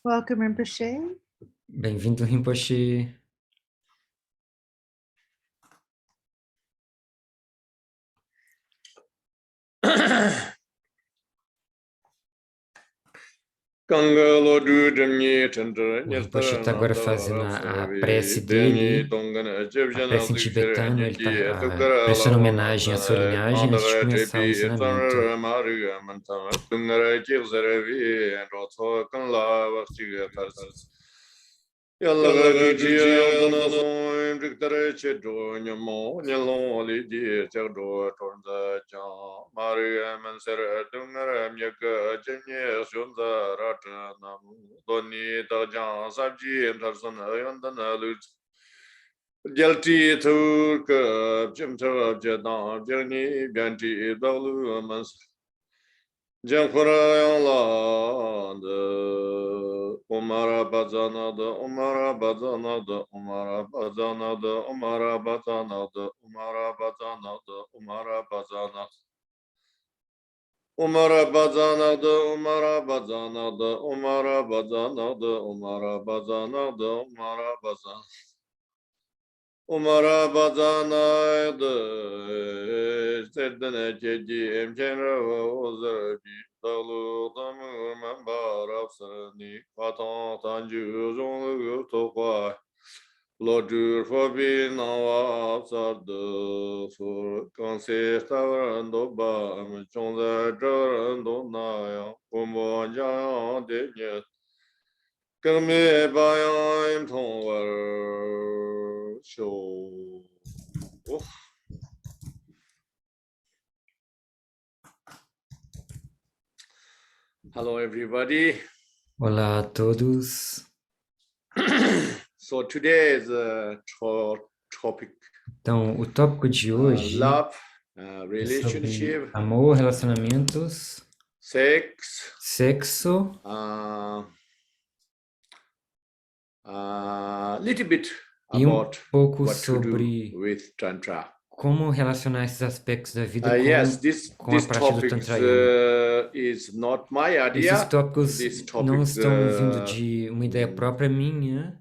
Welcome, Rinpoche. Bem-vindo, Rinpoche. O Rinpoche está agora fazendo a prece dele, a prece em tibetano. Ele está prestando homenagem à sua linhagem antes de começar o ensinamento. Jalti Turka Jimta Jadam Jani Bianti Balu Mas Jankurayala the Umara Bazana the Umara Bazana the Umara Bazana the Umara Bazana the Umara Bazana the Umara Bazana Umara Bazana the Umara Bazana the Umara Bazana the Umara Bazana the Umara Bazana Umara Bazana the Sedana Jeji Emchenra Ozarabi Dalu Tamu Mambar of Sani Patan Tanju Zong Tokwa Lodur Fabi Nawa Sardu Sur Consist Tavarando Bam Chonza Jarando Naya Kumbo Jayan Denyat Kame Bayan Tongwar Show. Hello, everybody. Olá a todos. So today's topic. Então, o tópico de hoje Love, é relationship, sobre amor, relacionamentos, sex, sexo, little bit e about pouco what to do sobre with Tantra. como relacionar esses aspectos da vida Yes, com a this prática do topic Tantra Yoga. is not my idea. Esses tópicos This não topic, estão vindo de uma ideia própria minha.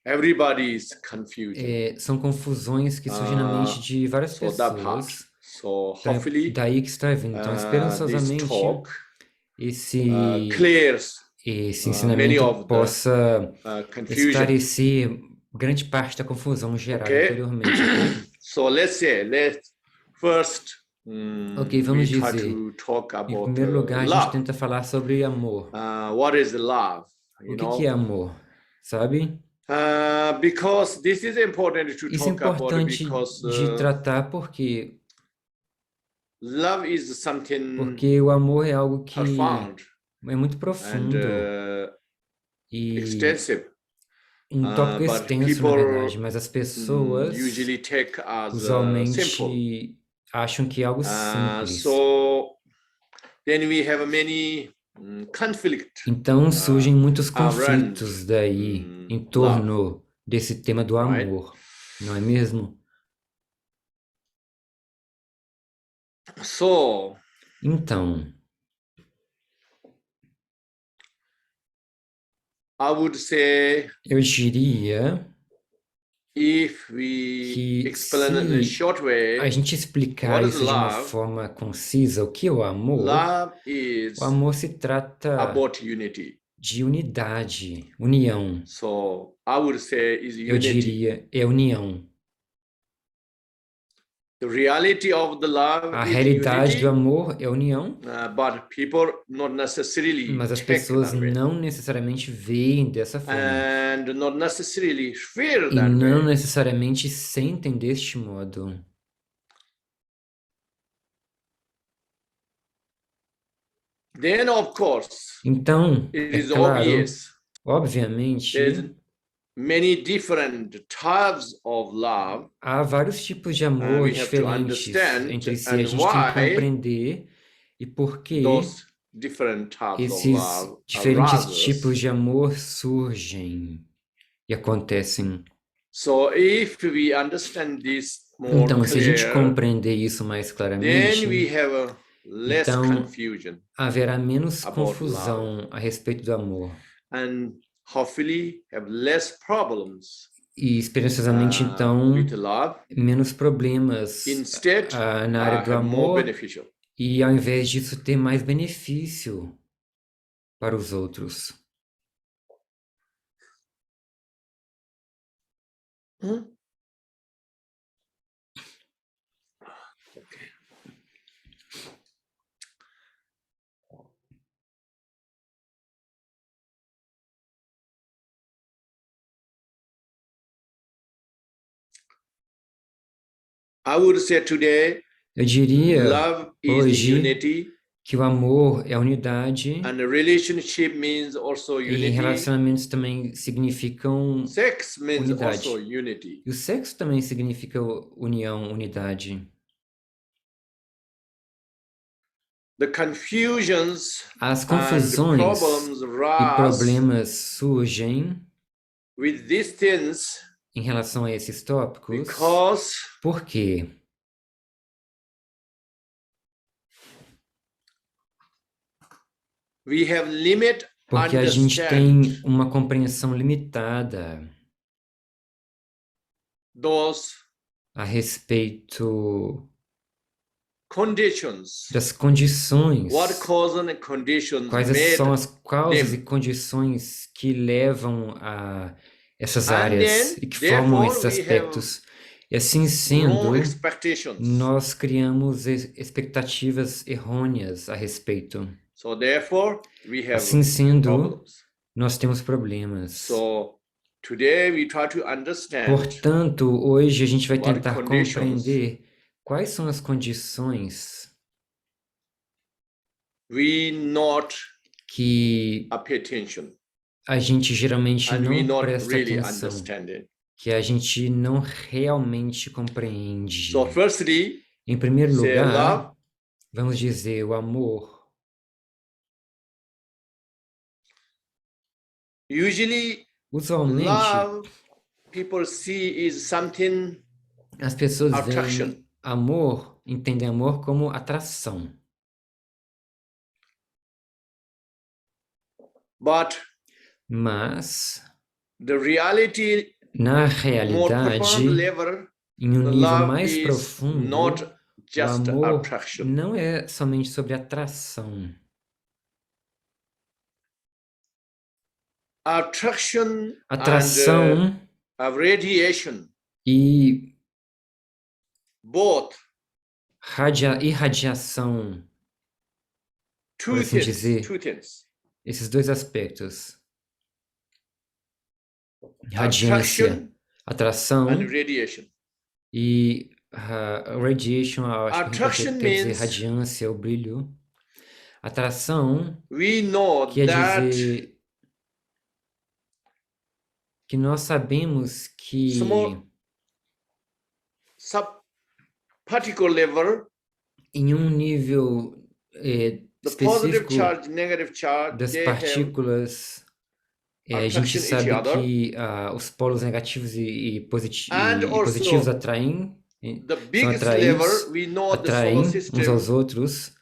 everybody is confused. São confusões que surgem na mente de várias pessoas. So Então, hopefully, daí que está vindo. Então, esperançosamente, this talk esse clears many ensinamento of the possa confusion. esclarecer grande parte da confusão gerada anteriormente. So let's first Vamos we try dizer, to talk em about primeiro lugar, a gente love. tenta falar sobre amor. What is love? O que é amor? Sabe? Because this is important to Isso é talk about importante because de tratar porque love is something o amor é algo que profound é muito profundo e extensive. um tópico extenso, na verdade, mas as pessoas usually take as usualmente simple. acham que é algo simples. So then we have many conflict. Então surgem muitos conflitos daí em torno desse tema do amor, não é mesmo? So então, I would say eu diria if we que explain it in a short way, a gente explicar what is isso de uma love? forma concisa, o que é o amor? Love is O amor se trata about unity. de unidade, união. So I would say is Eu unity. diria, é união. The reality of the love A is realidade unity, do amor é união, but people not necessarily mas as take pessoas that way. não necessariamente veem dessa forma. And not necessarily feel E that não way. necessariamente sentem deste modo. Then, of course, Então, it é is claro, obvious obviamente, there's many different types of love. há vários tipos de amor We have to diferentes understand entre si. and A gente tem que why compreender e por que those different types of esses love diferentes arises. tipos de amor surgem e acontecem. So if we understand this more Então, se a gente clear, compreender isso mais then claramente, we have less então confusion haverá menos about confusão a respeito do amor. and hopefully have less problems E, esperançosamente, então, with love. menos problemas Instead, na área do have more amor, beneficial. e ao invés disso ter mais benefício para os outros. I would say today, Eu diria love is the hoje unity, que o amor é unidade and relationship means also e unity. relacionamentos também significam Sex means unidade. also unity. E o sexo também significa união, unidade. The confusions As and confusões problems e rise problemas surgem with these things em relação a esses tópicos because porque we have limit porque a gente understand tem uma compreensão limitada those a respeito conditions. das condições. What causes and conditions Quais made são as causas e them. condições que levam a essas And áreas then, e que formam therefore, esses we have aspectos? E assim sendo, wrong expectations. nós criamos expectativas errôneas a respeito. So therefore, we have Assim sendo, problems. nós temos problemas. So today we try to understand Portanto, hoje a gente vai what tentar conditions compreender quais são as condições we not que pay attention a gente geralmente and we não not presta really atenção, understand it. que a gente não realmente compreende. So firstly, Em primeiro say lugar, love. vamos dizer o amor. Usually, Usualmente, love people see is something as pessoas attraction. veem amor, entendem amor como atração. But Mas, the reality, na more realidade, profound level, em um the nível love mais is profundo, not o just amor attraction. não é somente sobre atração. Attraction Atração and radiation, e both irradiação, por two assim things, dizer, two things. esses dois aspectos. Radiância, atração And radiation. e radiation, eu acho que Attraction quer dizer means radiância, o brilho. Atração we know quer that dizer que nós sabemos que small sub-particle level, em um nível the específico positive charge, negative charge, das they have partículas, a gente attraction each sabe other. que os polos negativos e And positivos also, atraem, the são biggest atraídos, level, we know the atraem solar uns system aos outros.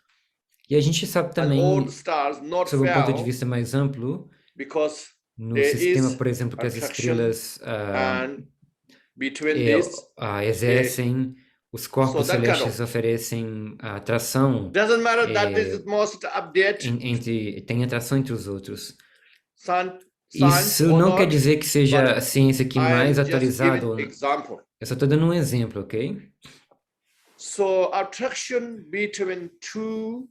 E a gente sabe and também, all the stars not sob um ponto de fell vista mais amplo, because no there sistema, is por exemplo, que as attraction estrelas and between this, exercem, os corpos so that kind celestes oferecem a atração, doesn't matter that this is most update, tem atração entre os outros. science Isso or não quer not, dizer que seja but a ciência que I mais am just atualizada. giving example. Eu só estou dando um exemplo, ok? So attraction between two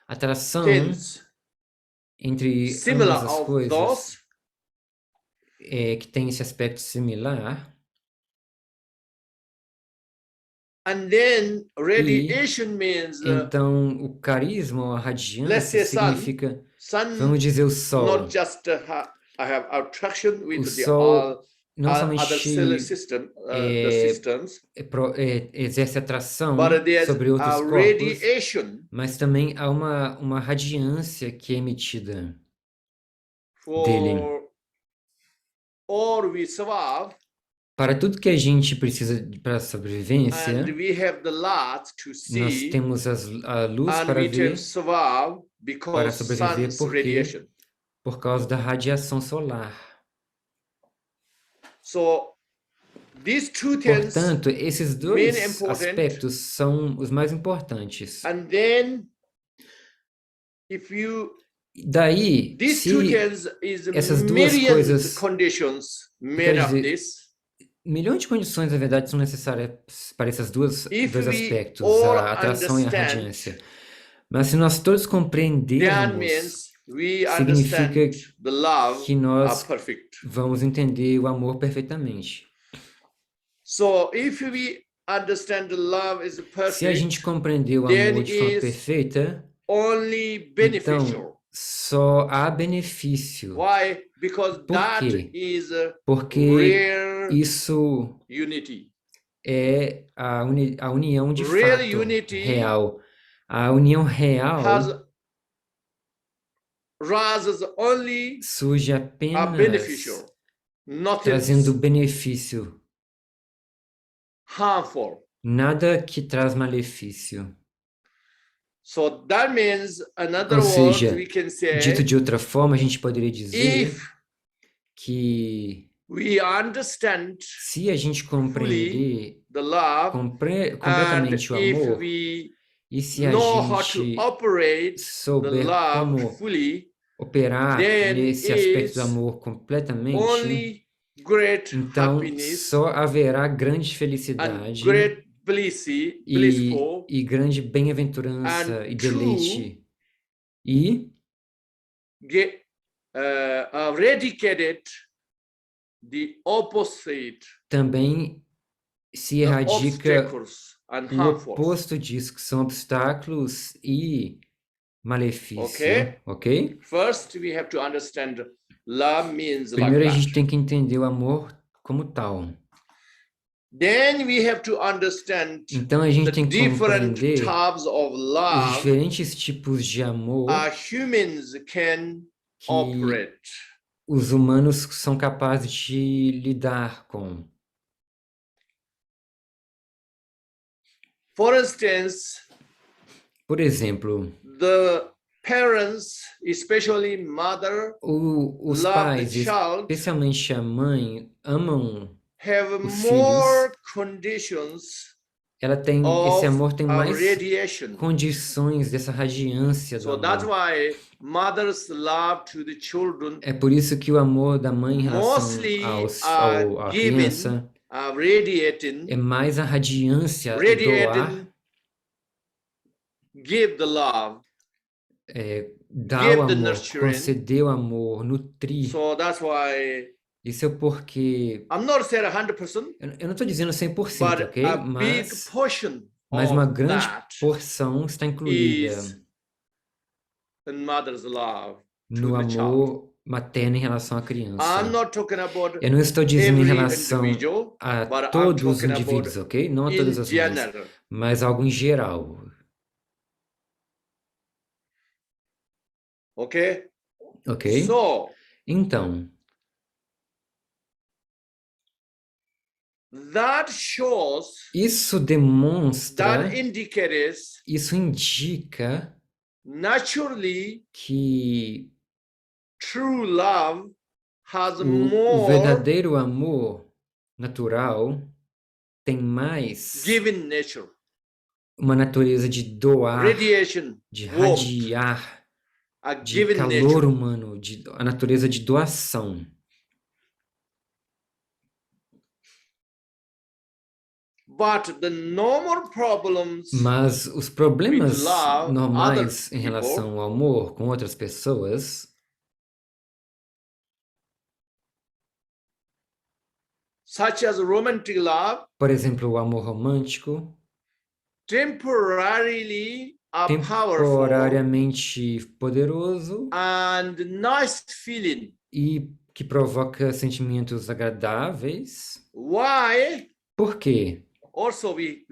Atração things entre similar ambas as of coisas those, que tem esse aspecto similar. and then radiation means Então, o carisma ou a let's radiância say significa, sun vamos dizer, o Sol. not just I have attraction with O the Sol não other solar somente system, the systems, exerce atração but there's sobre outros a corpos, radiation mas também há uma radiância que é emitida dele. for all we survive. Para tudo que a gente precisa para a sobrevivência, and we have the light to nós see, temos a luz and para we ver, can survive para because sobreviver, sun's radiation. por causa da radiação solar. So these two things Portanto, esses main dois important, aspectos são os mais importantes. and then if you Daí, these two se things is essas duas millions coisas, conditions made quero of dizer, this. milhões de condições, na verdade, são necessárias para esses dois If we aspectos, all a atração e a understand, radiância. Mas se nós todos that compreendermos, means we significa understand the love que are nós perfect. vamos entender o amor perfeitamente. So if we understand the love is Se a perfect, gente compreender o then amor de forma is perfeita, only então beneficial. só há benefício. Why? Because Por that quê? is a Porque rare isso unity. é a união de Real fato unity real. A união real has rises only surge a apenas beneficial, nothing trazendo benefício, harmful. nada que traz malefício. So that means, another Ou word seja, we can dito say, de outra forma, a gente poderia dizer if que we understand se a gente compreender the love, and completamente o if amor, we e se a know how to gente operate the souber love como fully, operar then nesse aspecto do is amor completamente, only great então happiness só haverá grande and felicidade great blissful e grande bem-aventurança and e true deleite. E get eradicated the opposite, também se the erradica obstacles and o harmful. oposto disso, que são obstáculos e malefício, Okay? ok? First, we have to understand love means like Primeiro a that. gente tem que entender o amor como tal. Then we have to understand Então a the gente tem que different compreender types of os love diferentes tipos de amor humans can que operate. os humanos são capazes de lidar com. For instance, Por exemplo, the parents, especially mother, os love pais, the child, especialmente a mãe, amam have os more filhos. conditions Esse amor tem mais radiation. condições dessa radiância do So that's amor. why mother's love to the children É por isso que o amor da mãe em relação mostly à criança radiating, é mais a radiância doar, give the love, dar give o the amor, nurturing. conceder o amor, nutrir. So that's why Isso é porque I'm not saying 100%, eu não estou dizendo 100%, but ok? a big portion Mas uma of grande that porção está incluída is in mother's love to no the child. amor materno em relação à criança. I'm not talking about Eu não estou dizendo em every relação individual, a but I'm todos os talking indivíduos, about ok? Não a todas in as mães, general. mas algo em geral, Okay? ok? So Então, that shows, isso demonstra, that indicates isso indica naturally que true love has o more verdadeiro amor natural tem mais given nature, uma natureza de doar, radiation, de warmth, radiar, a de given calor nature. humano, a natureza de doação. But the normal problems Mas os problemas with love, normais other em people, relação ao amor com outras pessoas, such as romantic love, por exemplo, o amor romântico, temporarily are powerful temporariamente poderoso and nice feeling. e que provoca sentimentos agradáveis. Why? Por quê? Also we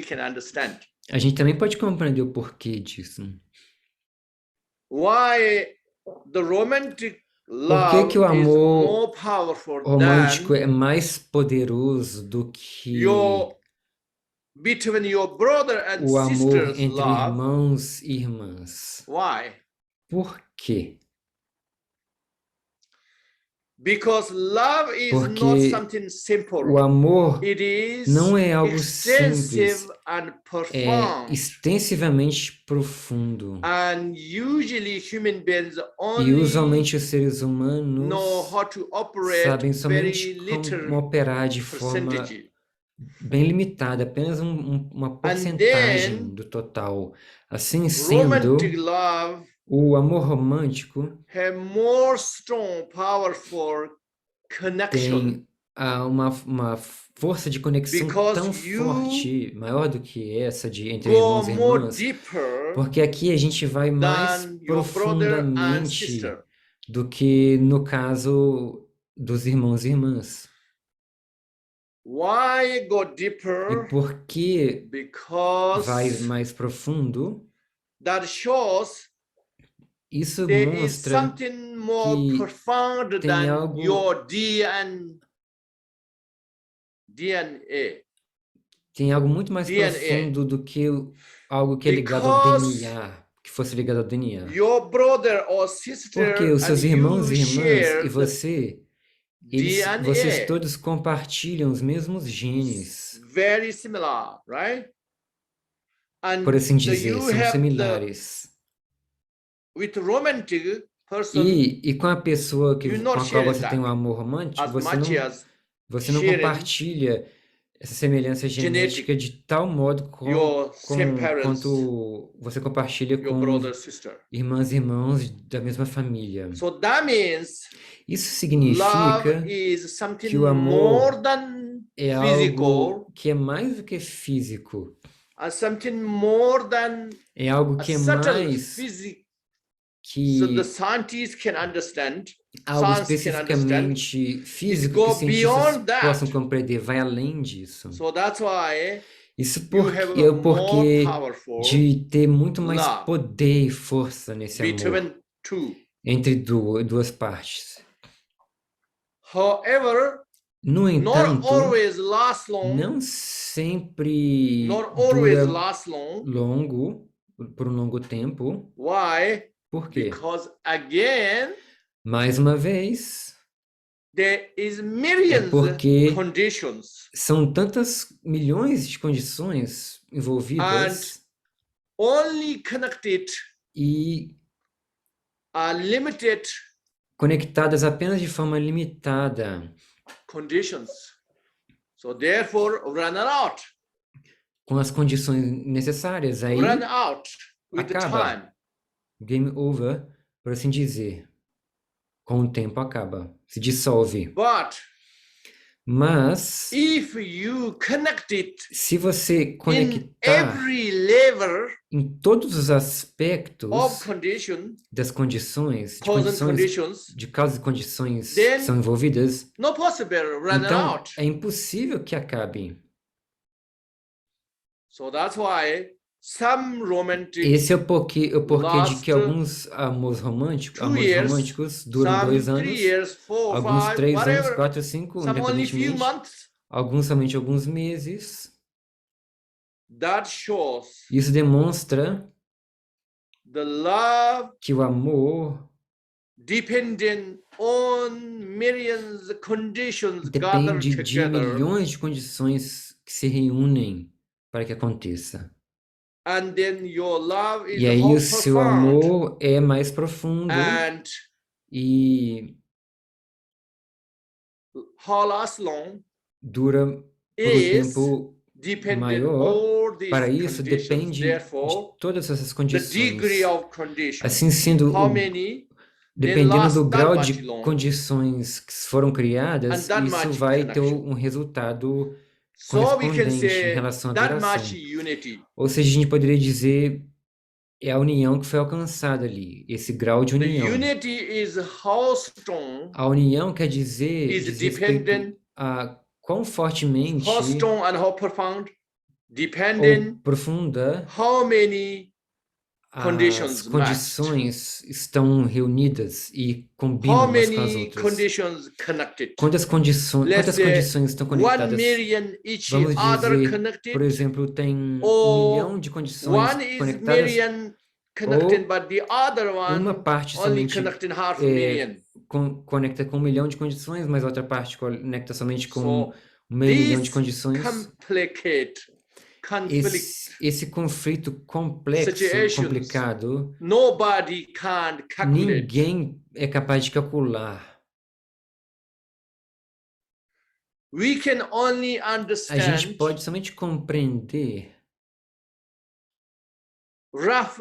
can understand. A gente também pode compreender o porquê disso. Why the romantic Por que que o love is amor more powerful romântico than é mais poderoso do que between your brother and o amor sister's entre love? irmãos e irmãs? Why? Por quê? Because love is not Porque something simple. o amor It is não é algo extensive simples, and é profound. extensivamente profundo. And usually human beings E only usualmente os seres know humanos how to operate sabem very somente como little operar de forma percentage. bem limitada, apenas uma And porcentagem then do total. Assim romantic sendo, love o amor romântico have more strong, powerful connection tem uma força de conexão because tão you forte, maior do que essa entre go irmãos e more irmãs, deeper porque aqui a gente vai mais than your brother and profundamente sister. do que no caso dos irmãos e irmãs. Why go E deeper? por que vai Because mais profundo? that shows Isso there is mostra something more que profound tem than algo your DNA. tem algo muito mais DNA. profundo do que algo que é ligado ao Because DNA, que fosse ligado ao DNA. your brother or Porque sister os and seus irmãos you e irmãs e share the você, vocês DNA. todos compartilham os mesmos genes, Very similar, right? And por assim the, dizer, you são have similares. with romantic person, E com a pessoa you com not a qual sharing você tem um that amor romântico, as much as você não sharing compartilha essa semelhança genética de tal modo your same parents, quanto você compartilha your com brother, sister. irmãs e irmãos da mesma família. So that means Isso love significa is something que o more amor than é physical, algo que é mais do que físico, something more than é algo a que é subtle mais physics. que So the scientists can understand, algo science can understand. especificamente It físico que go os cientistas beyond that. possam compreender, vai além disso. So that's why Isso you have é o a more porquê powerful de ter muito mais love poder e força nesse amor between two. entre duas partes. However, No not entanto, always last long, não sempre not always dura last long. por um longo tempo. Why? Por quê? Because again, Mais uma vez, there is é millions porque conditions são tantas milhões de condições envolvidas only connected e limited conectadas apenas de forma limitada, conditions. So therefore, run out. com as condições necessárias. Aí, Run out with the acaba. time. Game over, por assim dizer. Com o tempo acaba, se dissolve. But Mas, if you connect it se você in conectar every level em todos os aspectos of condition, das condições, de causas e condições que then são envolvidas, no possible run então out. é impossível que acabe. So that's why some romantic Esse é o porquê de que last alguns amores 2 years, românticos duram some 2 3 anos, years, 4, alguns 5, 3 anos, whatever. 4, 5, Some only few independentemente, months. alguns somente alguns meses. That shows Isso demonstra the love que o amor depending on millions of conditions gathered depende de together. milhões de condições que se reúnem para que aconteça. And then your love is E aí how o seu profound amor é mais profundo and e how last long dura por um is tempo dependent maior. all these Para isso conditions. depende de Therefore, todas essas the degree condições. of condition, Assim sendo, how many, dependendo last do that grau much de long. condições que foram criadas, And that isso much vai ter connection. um resultado So we can correspondente em say relação à that duração. much unity. Ou seja, a gente poderia dizer é a união que foi alcançada ali, esse grau de The união. unity is how strong A união quer dizer is diz respeito dependent, a quão fortemente how strong and how profound, ou depending profunda how many as conditions matched? condições estão reunidas e How combinam umas com as many outras? conditions connected? Quantas Let's say condições estão 1 conectadas? million each Vamos other dizer, connected, por exemplo, tem 1 or milhão de condições 1 is conectadas, million connected, ou but the other uma one parte only somente connected half million. conecta com 1 milhão de condições, mas a outra parte conecta somente com So meio milhão de this condições. conflict Esse conflito complexo, situations, complicado, nobody can calculate. ninguém é capaz de calcular. We can only A gente understand pode somente compreender rough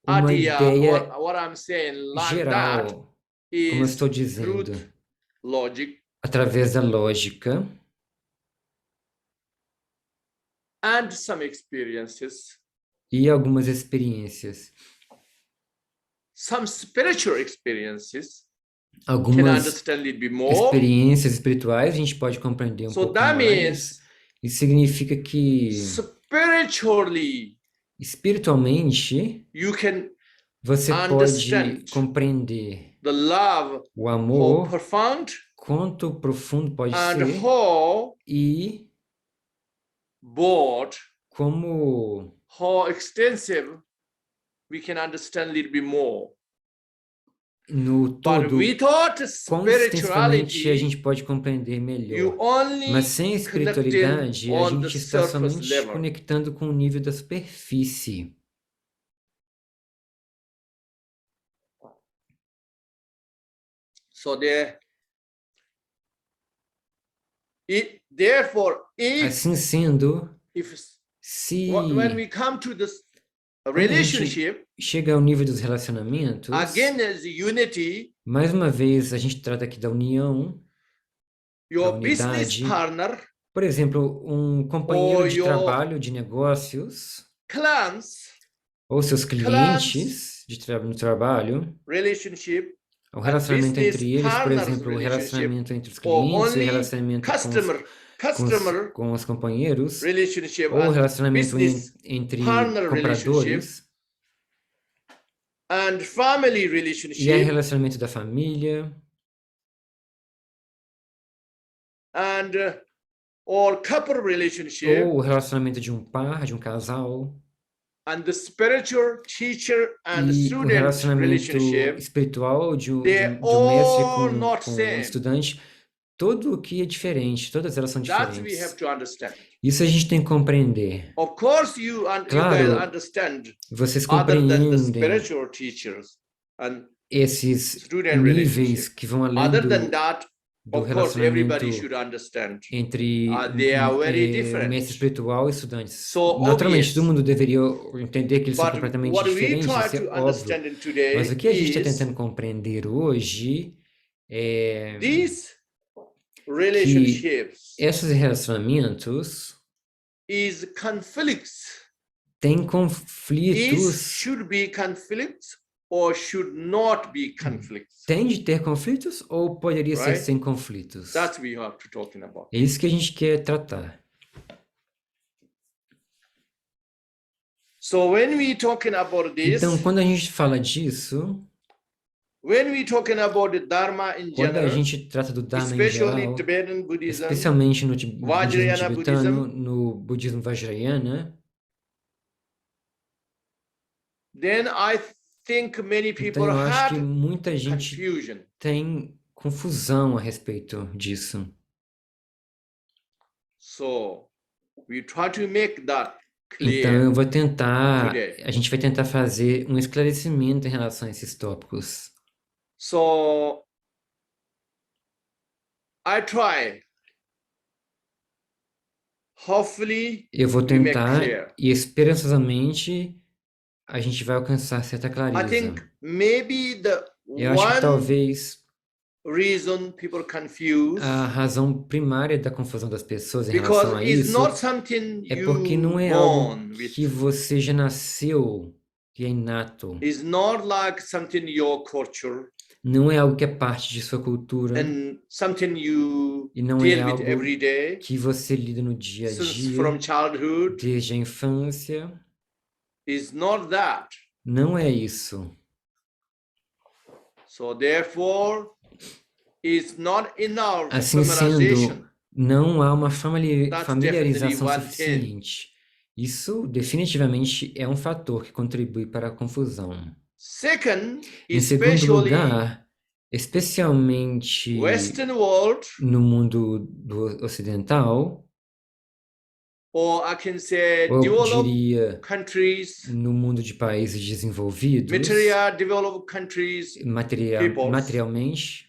uma idea ideia what I'm saying like that geral, como eu is estou dizendo, truth, logic, através da lógica and some experiences, e algumas experiências. some spiritual experiences can Algumas understand it be more. experiências espirituais a gente pode compreender um So pouco that mais. means Isso significa que spiritually espiritualmente you can você understand pode compreender the love, o how amor, profound quanto profundo pode and ser how e broad, como how extensive we can understand a little bit more. no But todo, without quão extensivamente a spirituality, gente pode compreender melhor. you only Mas sem a connected espiritualidade, a on the gente está surface somente level. conectando com o nível da superfície. So therefore, Assim sendo, if se when we come to this quando a gente relationship, chega ao nível dos relacionamentos, again as unity, mais uma vez a gente trata aqui da união, da your business unidade. partner Por exemplo, um companheiro or de your trabalho, de negócios, clients ou seus clientes no trabalho, relationship, o relacionamento business entre eles, por partners exemplo, o relationship, relacionamento entre os or clientes, o only relacionamento customer com os companheiros, relationship ou o and relacionamento business entre partner compradores, and family e o relationship relacionamento da família, and or couple relationship ou o relacionamento de um par, de um casal, and the spiritual teacher and e o student relacionamento relationship, espiritual de um they're mestre all not com um same. estudante, tudo o que é diferente, todas elas são That we diferentes. have to understand. Isso a gente tem que compreender. Of course, you guys Claro, understand vocês other than the compreendem spiritual teachers and esses student níveis relationship. que vão além Other than do that, do of course, everybody relacionamento should understand. entre They are very different. mestre espiritual e estudantes. So Naturalmente, obvious. todo mundo deveria entender que eles são But completamente what we diferentes, try isso é to óbvio. understand in today Mas o que a gente está is tentando compreender hoje é these que relationships esses relacionamentos is conflicts. têm conflitos. Should be conflicts or should not be conflicts. Tem de ter conflitos ou poderia ser Right? sem conflitos? That's we have to talking about. É isso que a gente quer tratar. So when we talking about this, Então, quando a gente fala disso, when we talking about the Dharma in quando a general, gente trata do Dharma em especially geral, Tibetan Buddhism, especialmente no budismo Vajrayana tibetano, Buddhism, no budismo Vajrayana, then I think many então people eu acho que had muita gente confusion. tem confusão a respeito disso. So we try to make that Então clear eu vou tentar, today. a gente vai tentar fazer um esclarecimento em relação a esses tópicos. So I try. Hopefully Eu vou we make tentar clear. e esperançosamente a gente vai alcançar certa I clareza. think maybe the Eu acho que one talvez reason people confuse a razão primária da confusão das pessoas em because relação a it's isso not something é you porque não é algo born with. que você já nasceu, que é inato. It's not like something your culture Não é algo que é parte de sua cultura and something you e não é deal with algo every day que você lida no dia a since dia, from childhood. desde a infância. Is not that. Não é isso. So therefore, it's not enough Assim familiarization. sendo, não há uma That's familiarização definitely one thing. suficiente. Isso definitivamente é um fator que contribui para a confusão. Second, Em segundo especially lugar, especialmente Western world, no mundo ocidental, or I can say ou eu developed diria countries, no mundo de países desenvolvidos, material developed countries, peoples, materialmente,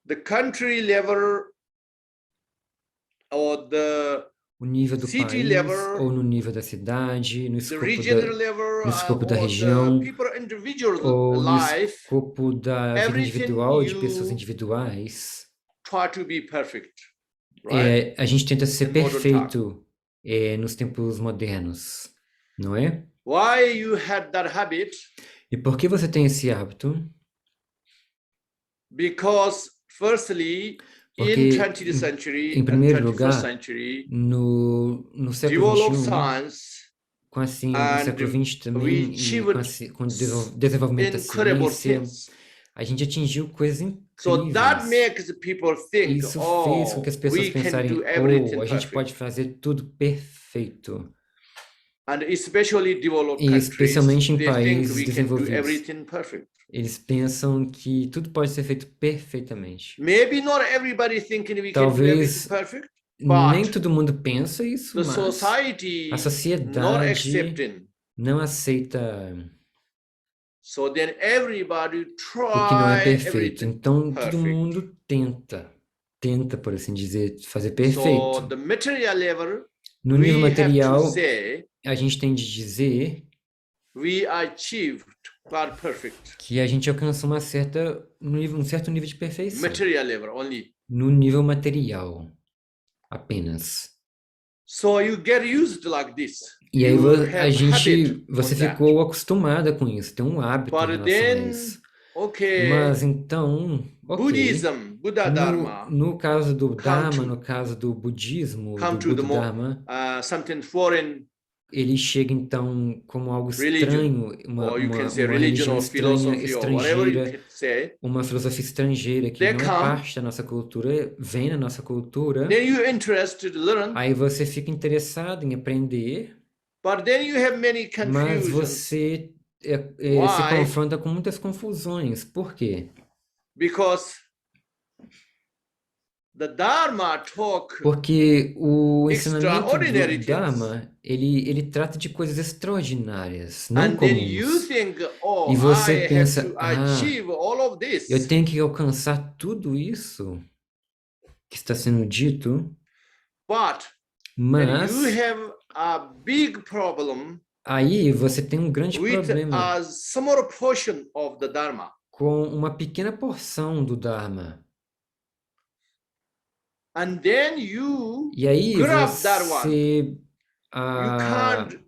the country level or the o nível do city país, level, ou no nível da cidade, no the escopo regional level, no escopo da or the região, people individual ou no life, escopo da vida everything individual, de pessoas you individuais, try to be perfect, right? a gente tenta ser In modern perfeito nos tempos modernos, não é? Why you had that habit? E por que você tem esse hábito? Because firstly, Porque, in 20th century em and primeiro 21st lugar, century, no século developed XXI, science no and século XX we também, e com o desenvolvimento da incredible ciência, things. a gente atingiu coisas So that incríveis. makes people think, Isso fez com que as pessoas we can pensarem, do everything a gente perfect. pode fazer tudo perfeito. And especially developed E countries, especialmente em they think países we can do desenvolvidos. everything perfect. Eles pensam que tudo pode ser feito perfeitamente. Maybe not everybody thinking we can do Talvez everything perfect, nem but todo mundo pensa isso, the mas society a not sociedade accepting. não aceita So then everybody o que não é try perfeito. everything Então todo perfect. mundo tenta, por assim dizer, fazer So perfeito. the material level, No nível we have to material, say a gente tem de dizer we achieved God perfect. que a gente alcança um certo nível de perfeição. Material level only. No nível material, apenas. So you get used like this. E aí You have habit você on that. ficou acostumada com isso, tem um hábito em But relação a then, isso. okay, Mas então, ok, Buddhism, Buddha Dharma, no caso do Dharma, to- no caso do budismo, come do to the Buda Dharma, something foreign ele chega então como algo religion, estranho, or you can say uma religion religião or estranha, philosophy or whatever you estrangeira, can say. uma filosofia estrangeira que They não é come, parte da nossa cultura, vem na nossa cultura, then you're interested to learn, aí você fica interessado em aprender, but then you have many mas confusions. você se Why? confronta com muitas confusões. Por quê? Because the Dharma talk Porque o ensinamento extraordinary do things. Dharma, ele trata de coisas extraordinárias, não And then you comuns. think, oh, E você I have pensa, to achieve all of this. eu tenho que alcançar tudo isso que está sendo dito, But then mas you have a big problem aí você tem um grande with problema a small portion of the Dharma. com uma pequena porção do Dharma. And then you E aí grab that one. você You can't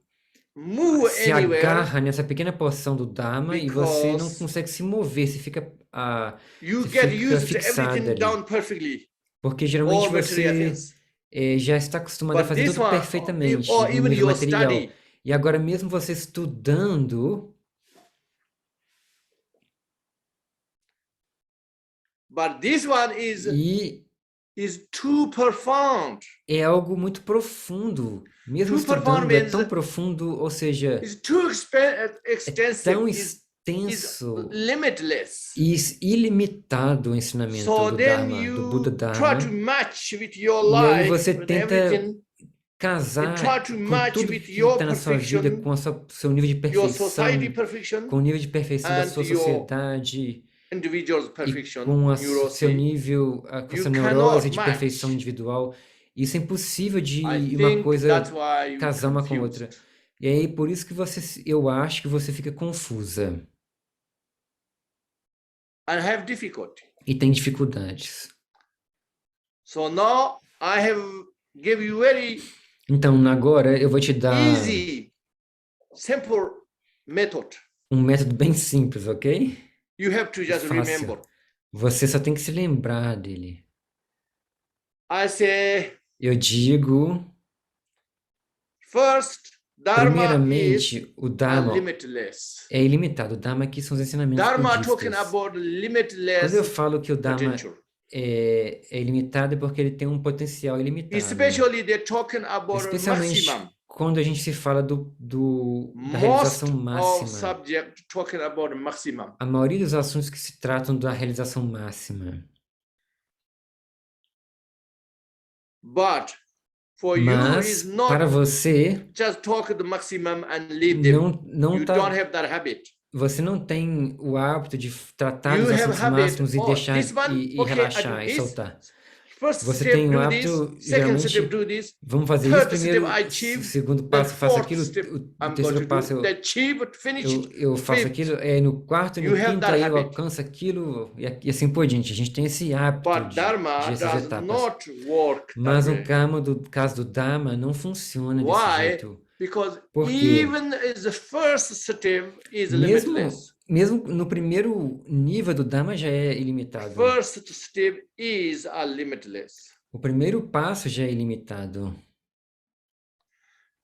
move se anywhere. agarra nessa pequena porção do Dharma e você não Because consegue se mover, você fica you você get fica used to fixado everything ali. down perfectly. Porque geralmente All material você things. já está acostumado a But fazer this tudo one, perfeitamente or no even nível your material. study, E agora mesmo você estudando, but this one is too profound. é algo muito profundo. Mesmo Too profound estudando é means tão profundo, ou seja, It's too é extensive. tão Is extenso limitless. e ilimitado o ensinamento So do then Dharma, do Buda you try to Dharma. match with your E aí life você and tenta everything, casar try to com match tudo with que your está na sua vida, perfection, com o seu nível de your perfeição, society perfection, com o nível de perfeição da and sua your sociedade, individual's e perfection, com o seu neurosy. nível, com a You sua neurose cannot de perfeição match. individual. Isso é impossível de I uma think coisa that's why you casar uma com a outra. confused. E aí, por isso que eu acho que você fica confusa And have difficulty. e tem dificuldades. So now I have give you very Então, agora eu vou te dar easy, simple method. um método bem simples, ok? You have to just Fácil. remember. Você só tem que se lembrar dele. I say, Eu digo, first, Dharma is primeiramente, o Dharma limitless. é ilimitado. O Dharma aqui são os ensinamentos Dharma talking budistas. about Quando eu limitless falo que o Dharma potential. é ilimitado, é porque ele tem um potencial ilimitado. Especially they're talking about Especialmente maximum. quando a gente se fala da realização Most of máxima. subject talking about maximum. A maioria dos assuntos que se tratam da realização máxima. But for you Mas, is not para você, just talk the maximum and leave them. não You tá, don't have that habit. você não tem o hábito de tratar You dos have assuntos habit, máximos e oh, deixar this one, e okay, I relaxar do e this. soltar. First Você step tem o do hábito, this, second step geralmente, do this, vamos fazer isso third primeiro, step I o achieve, segundo the passo faço fourth aquilo, step o I'm going terceiro to passo do, the achieve, finish it, eu faço fifth. aquilo, no quarto e You no have quinto that aí eu habit. alcanço aquilo e assim por diante. A gente tem esse hábito But Dharma de essas does etapas. not work Mas that no way. caso do Dharma não funciona desse Why? jeito. Because Por quê? even as the first step is limitless. Mesmo no primeiro nível do Dharma já é ilimitado. First step is limitless. O primeiro passo já é ilimitado.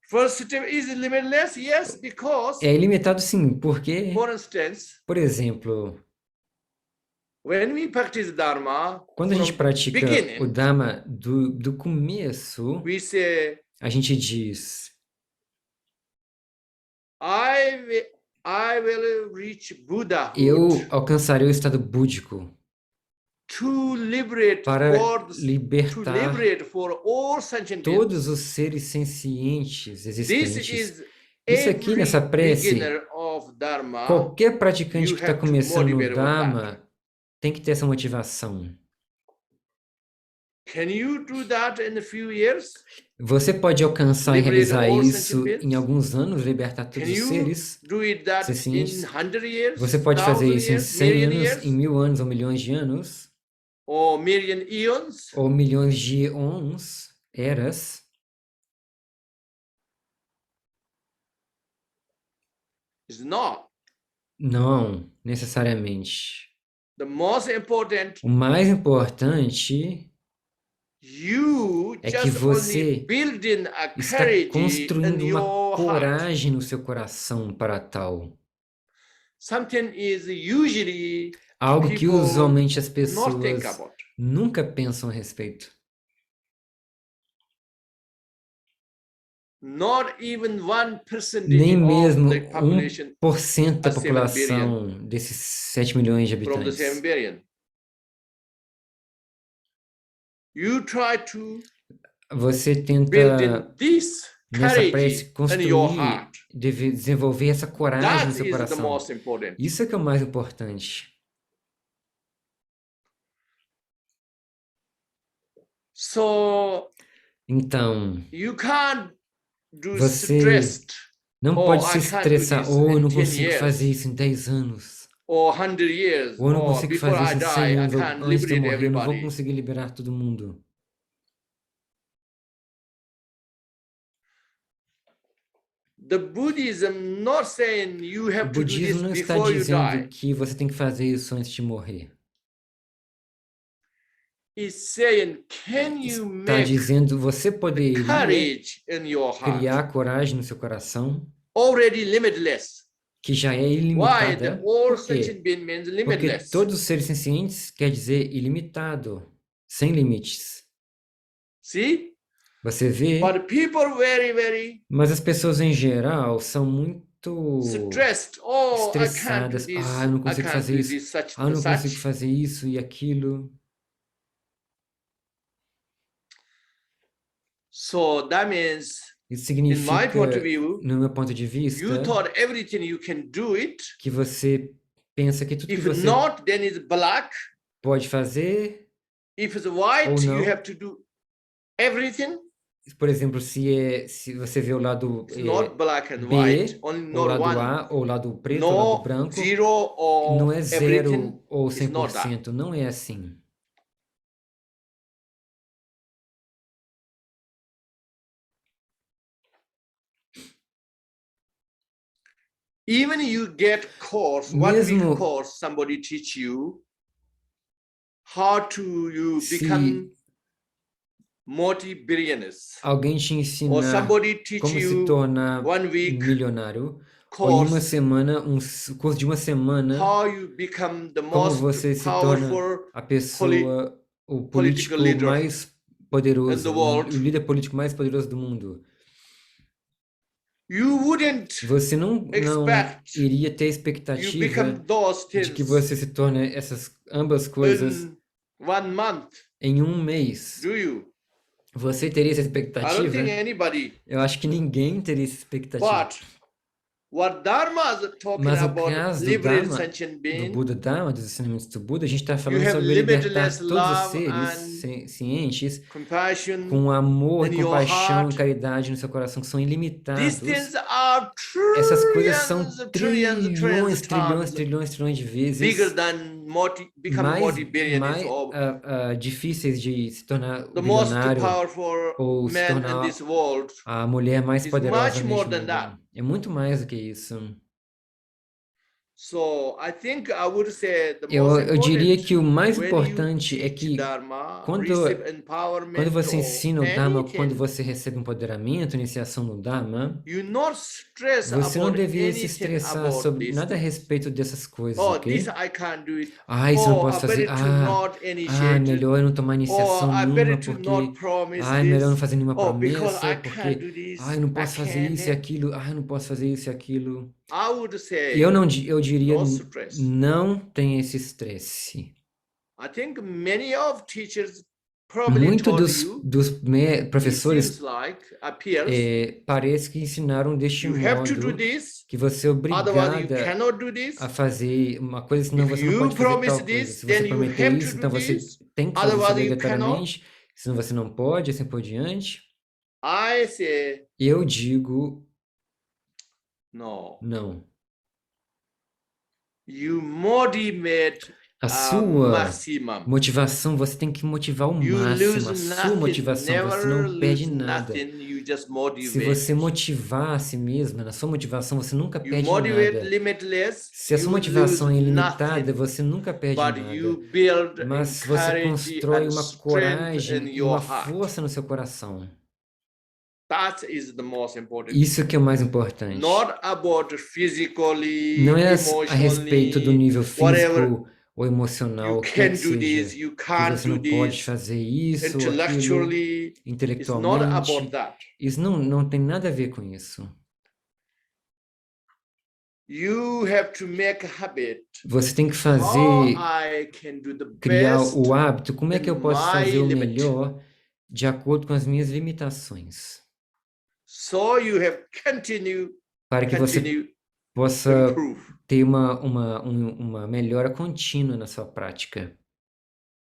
First step is limitless, yes, because, É ilimitado sim, porque, for instance, por exemplo, when we practice Dharma, quando a gente from pratica o beginning, Dharma do começo, we say, a gente diz, I will reach Buddhahood eu alcançarei o estado búdico to liberate para to libertar liberate for all sentient todos beings. os seres sencientes This existentes. is Isso aqui every nessa prece, beginner of Dharma. qualquer praticante You que está have to começando no motivate on that. Dharma tem que ter essa motivação. Can you do that in a few years? Você pode alcançar e Liberate realizar all isso sentient beings? em alguns anos, libertar Can todos os you seres do it that sencientes. in 100 years? Você pode fazer 1,000 isso em years, 100 million anos, years, em 1000 anos ou milhões de anos, or million eons? ou milhões de eons, eras. It's not. Não, necessariamente. The most important, O mais importante you é que just você only building a está courage in construindo uma your heart. coragem no seu coração para tal. Something is usually Algo que people usualmente as not think pessoas about. nunca pensam a respeito. Not even 1% Nem mesmo of the population 1% da a 7 população desses 7 milhões de from the 7 habitantes. billion. You try to Você build tenta, in this nessa prece, courage in your construir, heart. desenvolver essa coragem no That seu is the coração. most important. Isso é que é o mais importante. So Então, you can't do você stressed não Oh, pode I se can't do estressar, this ou eu in não 10 consigo years. fazer isso em 10 anos. or 100 years, Ou eu não or consigo before fazer I isso em 100 die, I anos, ou can't antes de eu liberate morrer, eu não vou everybody. conseguir liberar todo mundo. The Buddhism not saying you O have to do this budismo não está before you dizendo die. que você tem que fazer isso antes de morrer. It's saying, can you Está make dizendo, você poderia courage in your heart criar coragem no seu coração, already limitless? que já é Why? ilimitada. The all Por quê? sentient being means Porque limitless. todos os seres sencientes quer dizer ilimitado, sem limites. See? Você vê? But people very Mas as pessoas em geral são muito stressed. Oh, I can't do estressadas. this. Ah, eu não I consigo can't fazer do isso. this, such Ah, eu não and consigo such. fazer isso e aquilo. So that means, Isso in my significa, point of view, no meu ponto de vista, you thought everything you can do it. que você pensa que tudo que If você not, then it's black. pode fazer, If it's white, Ou não. you have to do everything. por exemplo, se você vê o lado It's not black and B, white, only ou o not lado one. A, ou o lado preto, ou o lado No branco, zero or não é everything. 0 ou is not that. 100%, não é assim. Even you get course, 1 Mesmo- week course, somebody teach you how to you Se- become alguém te or ensinar somebody teach como se you tornar 1 week milionário, ou em uma course semana, curso de uma semana, how you become the como most você se torna powerful a pessoa, o político political leader mais in poderoso, the o world. líder político mais poderoso do mundo. You wouldn't Você não expect iria ter you expectativa become those de que things você se torne ambas coisas in 1 month, em um mês. do you? Você teria essa I don't expectativa? think anybody. Eu acho que ninguém teria essa expectativa. But what Dharma is talking Mas o about caso do liberated Dharma, sentient do being, Buda Dharma, dos ensinamentos do Buda, a gente está you falando have sobre libertar limitless todos os love seres and cientes compassion com amor, in e your compaixão e heart. caridade no seu coração, que são These ilimitados. things are Essas coisas são trillions trilhões, times trilhões de bigger vezes than become mais multi-billionaires or difíceis de se tornar the most bilionário powerful ou se man in tornar this world. a mulher mais is poderosa much more neste than mundo. that. É muito mais do que isso. So I think I would say the Eu most diria important que o mais when you importante é teach que Dharma, quando receive empowerment quando você or ensina o Dharma, quando anything, você recebe empoderamento, iniciação no Dharma, you not stress você não about deveria se anything estressar about sobre these nada a things. respeito dessas coisas, Oh, ok? this I can't do it. Isso eu não Oh, posso I fazer. better to not initiate. Melhor eu não tomar Or iniciação I nenhuma, better to porque not promise é melhor eu não this. fazer nenhuma Oh, because promessa, I can't porque do this. eu não I posso fazer can't. isso e aquilo, eu não posso fazer isso e aquilo. I would say Eu diria, no stress. não tenha esse estresse. I think many of teachers probably Muito told dos you, it professores seems like, appears, parece que ensinaram deste you have to do modo this, que você é otherwise you obrigada cannot do this. a fazer uma coisa, senão If você não you pode fazer promise tal coisa. this, Se then você you prometeu have isso, to então do você this, tem que fazer isso otherwise you obrigatoriamente, senão você não pode, assim por diante. I say, Eu digo, no. não. You motivate A sua maximum. motivação, você tem que motivar o You máximo. lose A sua nothing, motivação, você never não perde lose nada. nothing, you just Se motivate. você motivar a si mesma, na sua motivação, você nunca You perde motivate nada. limitless, Se a sua you motivação é lose ilimitada, nothing. você nunca perde But nada. you build Mas você courage constrói and uma strength coragem in e your uma heart. força no seu coração. That is the most important. Isso que é o mais importante. Not about physically, Não é a respeito do emotionally, nível whatever. físico ou emocional, You o que quer can que do seja, this, you que can't você do não pode this. fazer isso ou aquilo Intellectually, it's not intelectualmente. about that. Isso não tem nada a ver com isso. You have to make a habit. Você tem que How fazer, I can do the criar best o hábito. Como é que eu in posso my fazer o limit. melhor de acordo com as minhas limitações? So you have Para que você continue possa improve. ter uma melhora contínua na sua prática.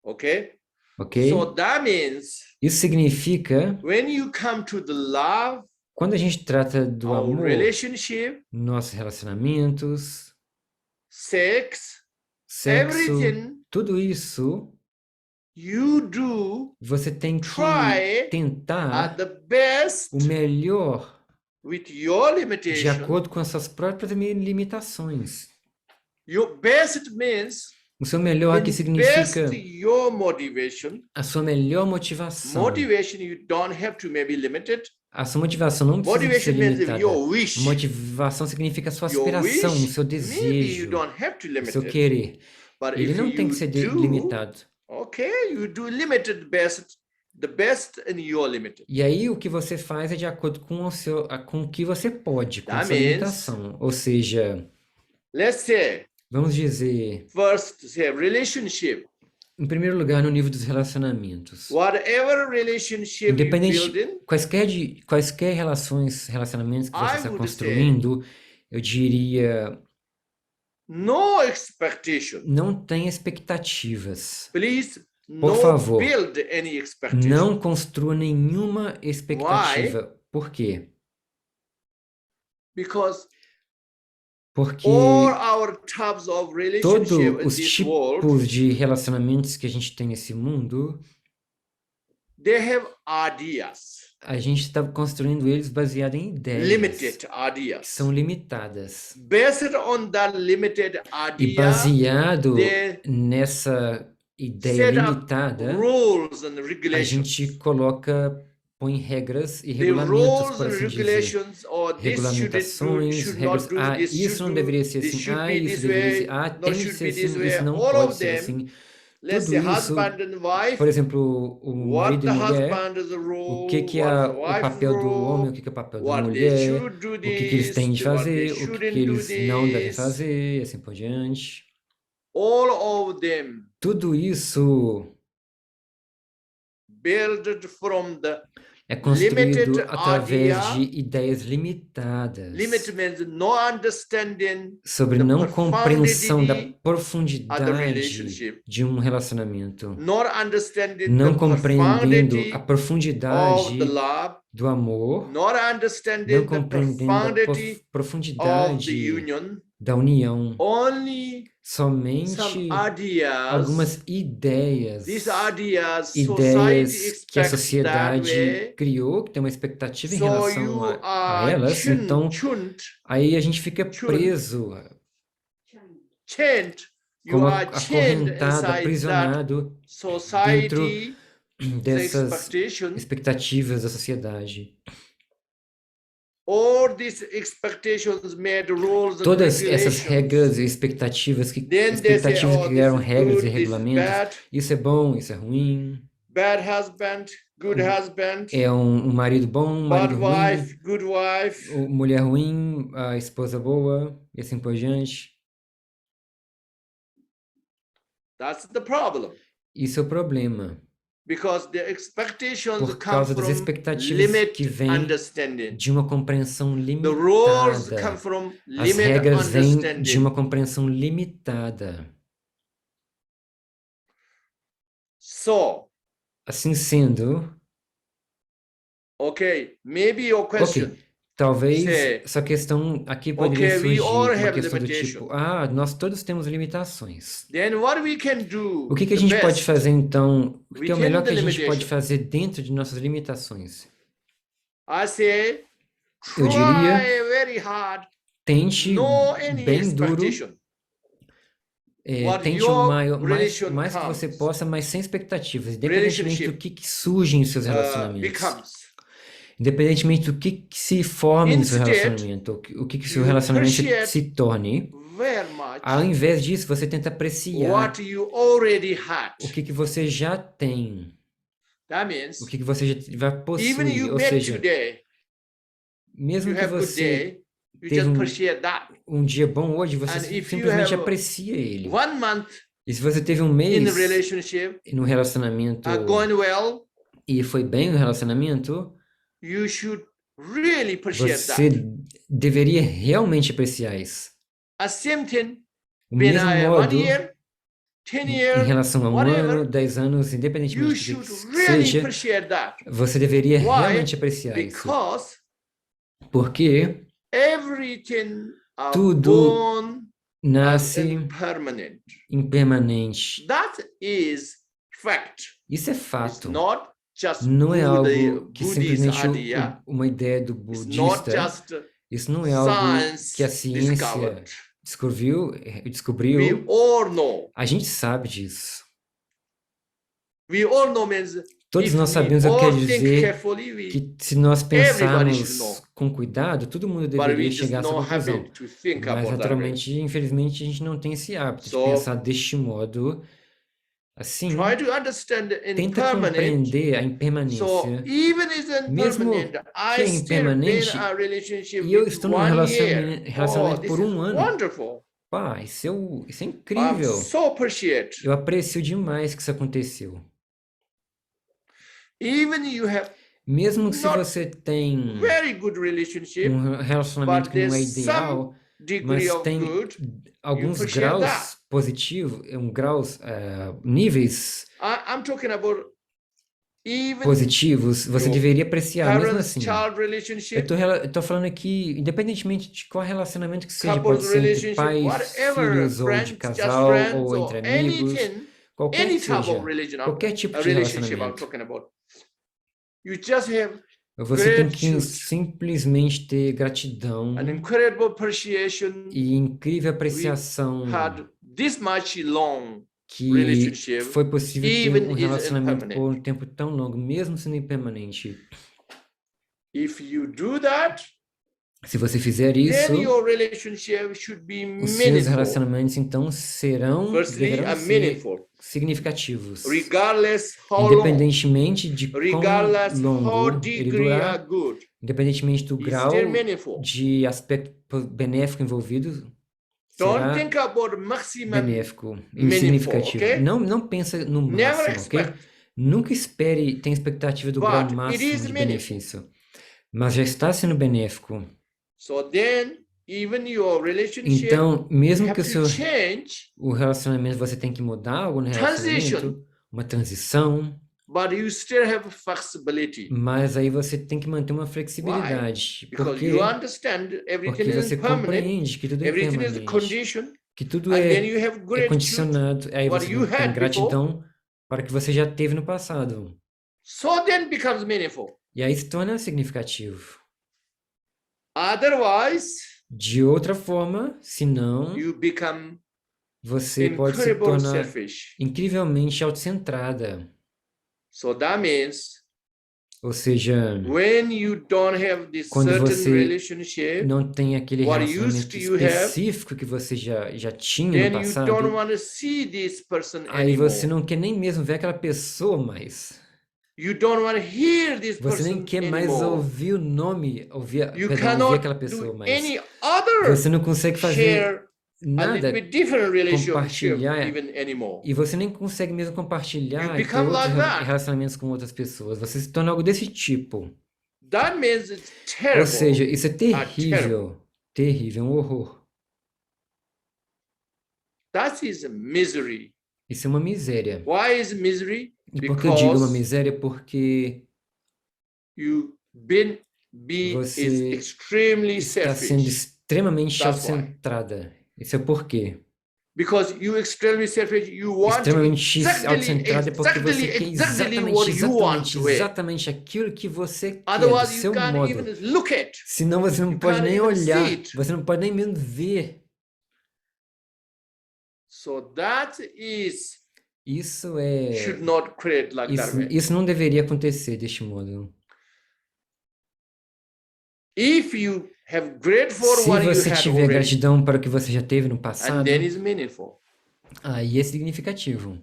Okay? Ok? So that means Isso significa, when you come to the love, quando a gente trata do our amor, relationship, nossos relacionamentos, sex, sexo, everything tudo isso, you do você tem que try tentar at the best o melhor with your de limitation. acordo com as suas próprias limitações. Your best means O seu melhor aqui in significa best your motivation. a sua melhor motivação. Motivation you don't have to maybe limited. A sua motivação não precisa de ser Motivation means limitada. your wish. Motivação significa a sua Your aspiração, o wish, seu maybe you desejo, don't have to o limit seu it. querer. But Ele if não tem you que ser do, limitado. okay, you do limited best, the best in your limited. E aí o que você faz é de acordo com com o que você pode, com a That sua means- limitação. Ou seja, Let's say, vamos dizer, first, say relationship. em primeiro lugar, no nível dos relacionamentos. Whatever relationship you Independente, building, quaisquer relacionamentos que você I está would construindo, eu diria, no expectation. não tenha expectativas. Please, Por no favor, build any expectation. Não construa nenhuma expectativa. Por quê? Because Porque all our types of relationship todos in os this world, tipos de relacionamentos que a gente tem nesse mundo, they have ideas, a gente está construindo eles baseado em ideias limited que ideas. são limitadas. Based on that limited E idea, baseado they nessa ideia set up limitada, rules and a regulations. gente põe regras e The regulamentos, rules por and assim dizer. regulations, or this Regulamentações, should regras, not do, ah, this isso should não do, deveria ser this assim, should ah, be isso this deveria ser, way, ah, not tem que should ser be this assim, way. isso não All pode of ser them, assim. let's Tudo say isso, husband and wife, por exemplo, o what marido the e mulher, husband is the o role, que é what is the o wife's papel do homem, o role, que é o papel da what they mulher, should do o que eles têm de what they fazer, o que shouldn't do eles não devem this. fazer, e assim por diante. All of them Tudo isso built from the é construído limited através idea. de ideias limitadas Limit means no understanding sobre the não compreensão da profundity of the profundidade relationship, de um relacionamento, not understanding não the compreendendo profundity a of profundidade the love, do amor, not não understanding the compreendendo a profundity of the profundidade union. da união. Only some Somente ideas, algumas ideias, these ideas, society ideias que a expects that sociedade way. criou, que tem uma expectativa em So relação you a are elas, então chunt, aí a gente fica Chun. preso, chained. You como are chained acorrentado, inside that aprisionado society dessas expectation. expectativas da sociedade. All these expectations made rules and Todas essas regulations. regras e expectativas que Then they say, expectativas oh, que criaram this is regras good, e this is regulamentos. bad, Isso é bom, isso é ruim. bad husband, good husband, É um marido bom, um bad marido ruim, wife, good wife. mulher ruim, a esposa boa, e assim por diante. That's the problem. Isso é o problema, Because the expectations por come causa das from expectativas limit que vêm understanding. de uma compreensão The rules come limitada. from As limit regras vêm de understanding. uma compreensão limitada. So, Assim sendo, okay, maybe your question. ok, talvez Say, essa questão aqui poderia okay, we surgir, all uma have questão do limitation. tipo, nós todos temos limitações. Then what we can do? O que a the gente pode best? fazer então? O que é o Within melhor que the a gente pode limitation. fazer dentro de nossas limitações? I say, Eu diria, try very hard, tente no any bem duro, expectation. What tente your o mais relation que você comes. possa, mas sem expectativas, independentemente do Relationship, que surge em seus relacionamentos. Becomes. Independentemente do que se forme no seu Instead, relacionamento, o que seu you relacionamento appreciate se torne, very much ao invés disso, você tenta apreciar what you already had. o que você já tem, That means o que você já vai even possuir, you ou met seja, today, mesmo you que have good você day, you teve just um- appreciate that. um dia bom hoje, você And if you simplesmente have aprecia ele. 1 month E se você teve um in mês the relationship, no relacionamento going well, e foi bem no relacionamento, you should really appreciate você that. deveria realmente apreciar isso. A same thing O when mesmo I 1 modo, year, 10 em years, relação a um whatever, ano, 10 anos, you independentemente do should que really seja, appreciate that. você deveria Why? realmente apreciar isso. Because Porque everything are Tudo born as nasce impermanent. impermanente. That is fact. Isso é It's fato. not just Não é algo que Buddhist simplesmente idea. uma ideia do It's not budista. just Isso não é algo science que a ciência discovered. We descobriu. all know. A gente sabe disso. We all know means Todos if nós we sabemos o que quer all think dizer carefully, we que se nós everybody should pensarmos know. com cuidado, todo mundo But we deveria just chegar a essa no conclusão. habit to think Mas about that way. naturalmente, infelizmente, a gente não tem esse hábito de So, pensar deste modo. Assim, try to understand the tenta impermanent. compreender a So impermanência. even is Mesmo impermanent, que I é still been impermanente, in a relationship e eu with estou num 1 year. relacionamento This por is um ano. wonderful. Pá, isso é I'm incrível. so appreciate. Eu aprecio demais que isso aconteceu. Even you have Mesmo que se Not você tem very good relationship, relacionamento but que não é there's ideal, degree mas of tem good. alguns appreciate graus that. positivos, níveis I'm talking about even positivos, você your deveria apreciar, mesmo assim. parents-child relationship, Eu tô falando aqui, independentemente de qual relacionamento que seja, couples pode ser entre relationship, pais, whatever, filhos, ou de friends, just casal, friends, ou or entre amigos, anything, qualquer any que type seja, of religion, qualquer tipo a de relationship I'm relacionamento. talking about. You just have Você tem que gratitude, simplesmente ter gratidão an incredible appreciation e incrível apreciação had this much long que relationship, foi possível ter even um is relacionamento impermanent. por um tempo tão longo, mesmo sendo impermanente. If you do that, Se você fizer then isso, your relationship should be os seus meaningful. relacionamentos então Firstly, deverão ser meaningful. significativos, Regardless how long, independentemente de quão regardless how longo ele degree are durar, good, independentemente do is grau still meaningful. de aspecto benéfico envolvido, Don't será think about maximum benéfico e meaningful, significativo. okay? Não pensa no Never máximo, ok? expect. Nunca tenha expectativa do grau But it máximo is de meaningful. benefício, mas já está sendo benéfico. So then, even your relationship Então, mesmo que have to change, o relacionamento você tem que mudar algo no relacionamento, uma transição, but you still have flexibility. mas aí você tem que manter uma flexibilidade. Por Because quê? you understand everything Porque is você permanent, compreende que tudo é everything is permanente, condition, que tudo and then é you have gratitude condicionado. Aí what você you tem had gratidão para o que você já teve no passado. so then becomes meaningful. E aí se torna significativo. Otherwise, De outra forma, se não, you become você pode se incredible tornar selfish. incrivelmente autocentrada. So that means Ou seja, when you don't have this quando certain você relationship, não tem aquele what relacionamento used you have, específico que você já tinha then no you don't passado, want to see this person aí você anymore. não quer nem mesmo ver aquela pessoa mais. You don't want to hear this Você nem person quer mais anymore. ouvir o nome, ouvir You aquela cannot pessoa do mais. any other Você não consegue fazer share a little nada, bit different relationship compartilhar, even anymore. e você nem consegue mesmo You compartilhar e ter become outros like that. relacionamentos com outras pessoas. Você se torna algo desse tipo. That means it's Ou terrible. seja, isso é terrible. terrível. Terrível, um horror. That is misery. Isso é uma miséria. Why is misery? E por que eu digo uma Because miséria? Porque is você extremely está sendo selfish. extremamente That's why. autocentrada. Isso é por quê? Because you extremely selfish, you want Extremamente autocentrada é porque você quer exactly what you want to it. exatamente aquilo que você quer, do Otherwise, you seu can't modo. even look at. Senão você não You pode can't nem even olhar, see it. você não pode nem mesmo ver. So that is Isso should not create like that way. isso não deveria acontecer deste modo. If you have grateful Se what you você had tiver already, gratidão para o que você já teve no and passado, then is meaningful. aí é significativo.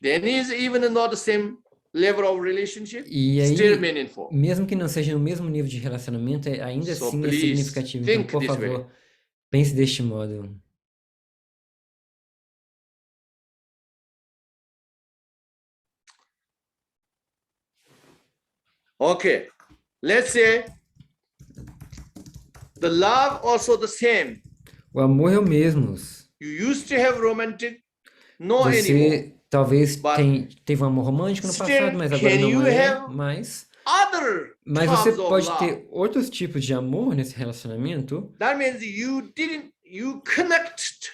Then is even not the same level of relationship, E aí, still meaningful. mesmo que não seja no mesmo nível de relacionamento, ainda So assim é please significativo. Então, think por this favor, pense deste modo. Okay, let's say the love also the same. O amor é o mesmo. You used to have romantic, no anymore. Você talvez But teve um amor romântico no still, passado, mas agora can you não é have mais. Other Mas você types of pode love. ter outros tipos de amor nesse relacionamento. That means you connected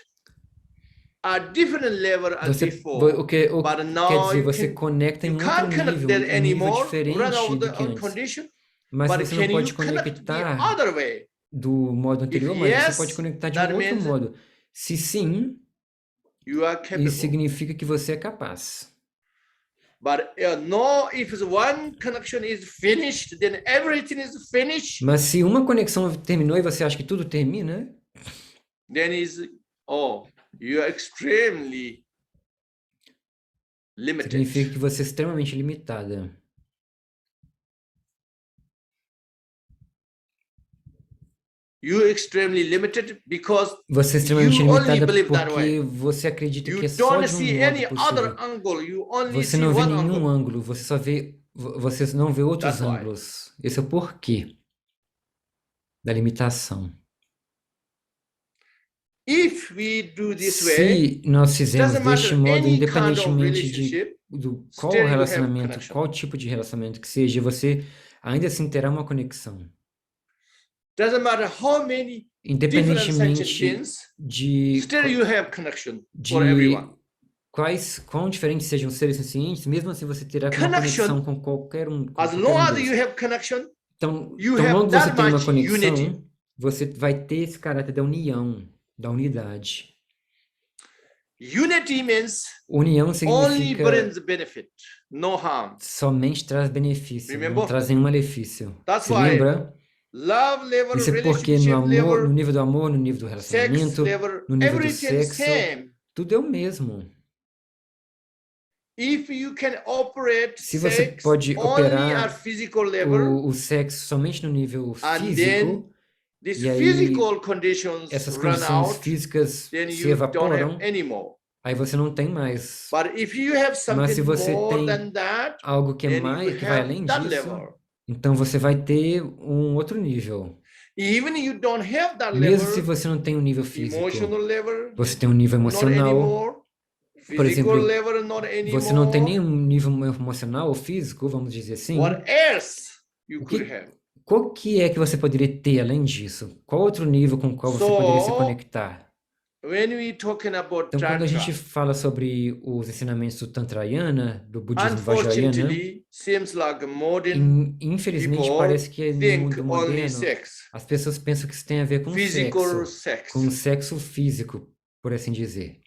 a different level as Você, before. o que But quer now dizer, you você conecta em you outro can't connect nível, that um nível anymore, diferente run over do the que antes. uncondition. Mas But você can não pode you connect the conectar other way? do modo anterior, If mas yes, você pode conectar de that um outro means modo. Se sim, You are capable. isso significa que você é capaz. But no, if one connection is finished, then everything is finished. Mas se uma conexão terminou e você acha que tudo termina, Then you are extremely limited. significa que você é extremamente limitada. You're extremely limited because Você é extremamente you only limitada believe that way. porque você acredita You que é só don't de um see any modo other possível. angle. You only Você see não vê one nenhum angle. ângulo, você não vê outros That's why. ângulos. Esse é o porquê da limitação. If we do this way, Se nós fizermos doesn't matter deste modo, any kind of independentemente relationship, do qual still you have relacionamento, connection. qual tipo de relacionamento que seja, você ainda assim terá uma conexão. Doesn't matter how many different Independentemente sentient beings, de, still you have connection for everyone. quão diferentes sejam os seres sencientes, mesmo assim você terá uma Connection, conexão com qualquer um. As long as you have connection, Então, you tão have logo that você tem uma much conexão, unity. você vai ter esse caráter da união, da unidade. Unity means União only significa brings benefit, no harm. somente traz benefício, não Remember? traz nenhum malefício. That's Se why lembra? love level, Isso é porque relationship no level, nível do amor, no nível do sex relacionamento, level, no nível do everything sexo, same. tudo é o mesmo. If you can operate Se você sex pode only operar at physical level, o sexo somente no nível and then físico, these e aí physical conditions essas run condições out, físicas then se you don't evaporam, have any more. aí você não tem mais. But if you have Mas se something você more tem than that, algo que é then you mais, que vai have além that disso, level. então você vai ter um outro nível. Even you don't have that Mesmo se level, você não tem um nível físico, emotional level, você tem um nível not emocional, anymore. por Physical exemplo, level, not você não tem anymore. nenhum nível emocional ou físico, vamos dizer assim. What else you O could que, have? qual que é que você poderia ter além disso? Qual outro nível com o qual você poderia se So, conectar? when we talking about Então, quando a gente Tantra, fala sobre os ensinamentos do Tantrayana, do budismo Vajrayana, unfortunately, seems like modern infelizmente people parece que no think mundo only moderno sex, as pessoas pensam que isso tem a ver com physical sexo, sex. com sexo físico, por assim dizer.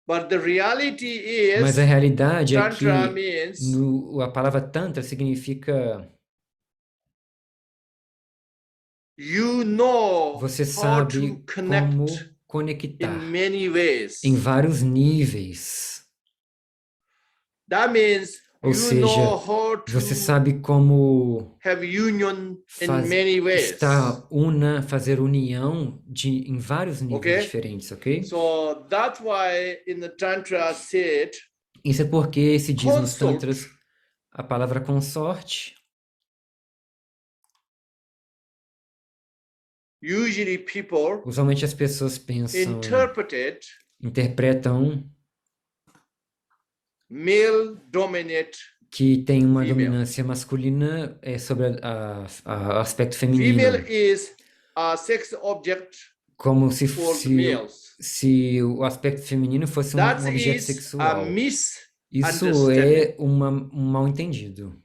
But the reality Mas a is, realidade é que Tantra means a palavra Tantra significa you know você how sabe to connect como in conectar many ways. em vários níveis. That means Ou you seja, know how to você sabe como have union in many ways. fazer união em vários níveis Okay? diferentes, ok? So that's why in the Tantra said, Isso é porque se diz nos consort. tantras a palavra consorte. Usually people Usualmente as pessoas interpretam male dominate que tem uma female. dominância masculina sobre o aspecto feminino. Female is a sex object Como se, for males. se o aspecto feminino fosse um That objeto is sexual. a Isso é um mal-entendido.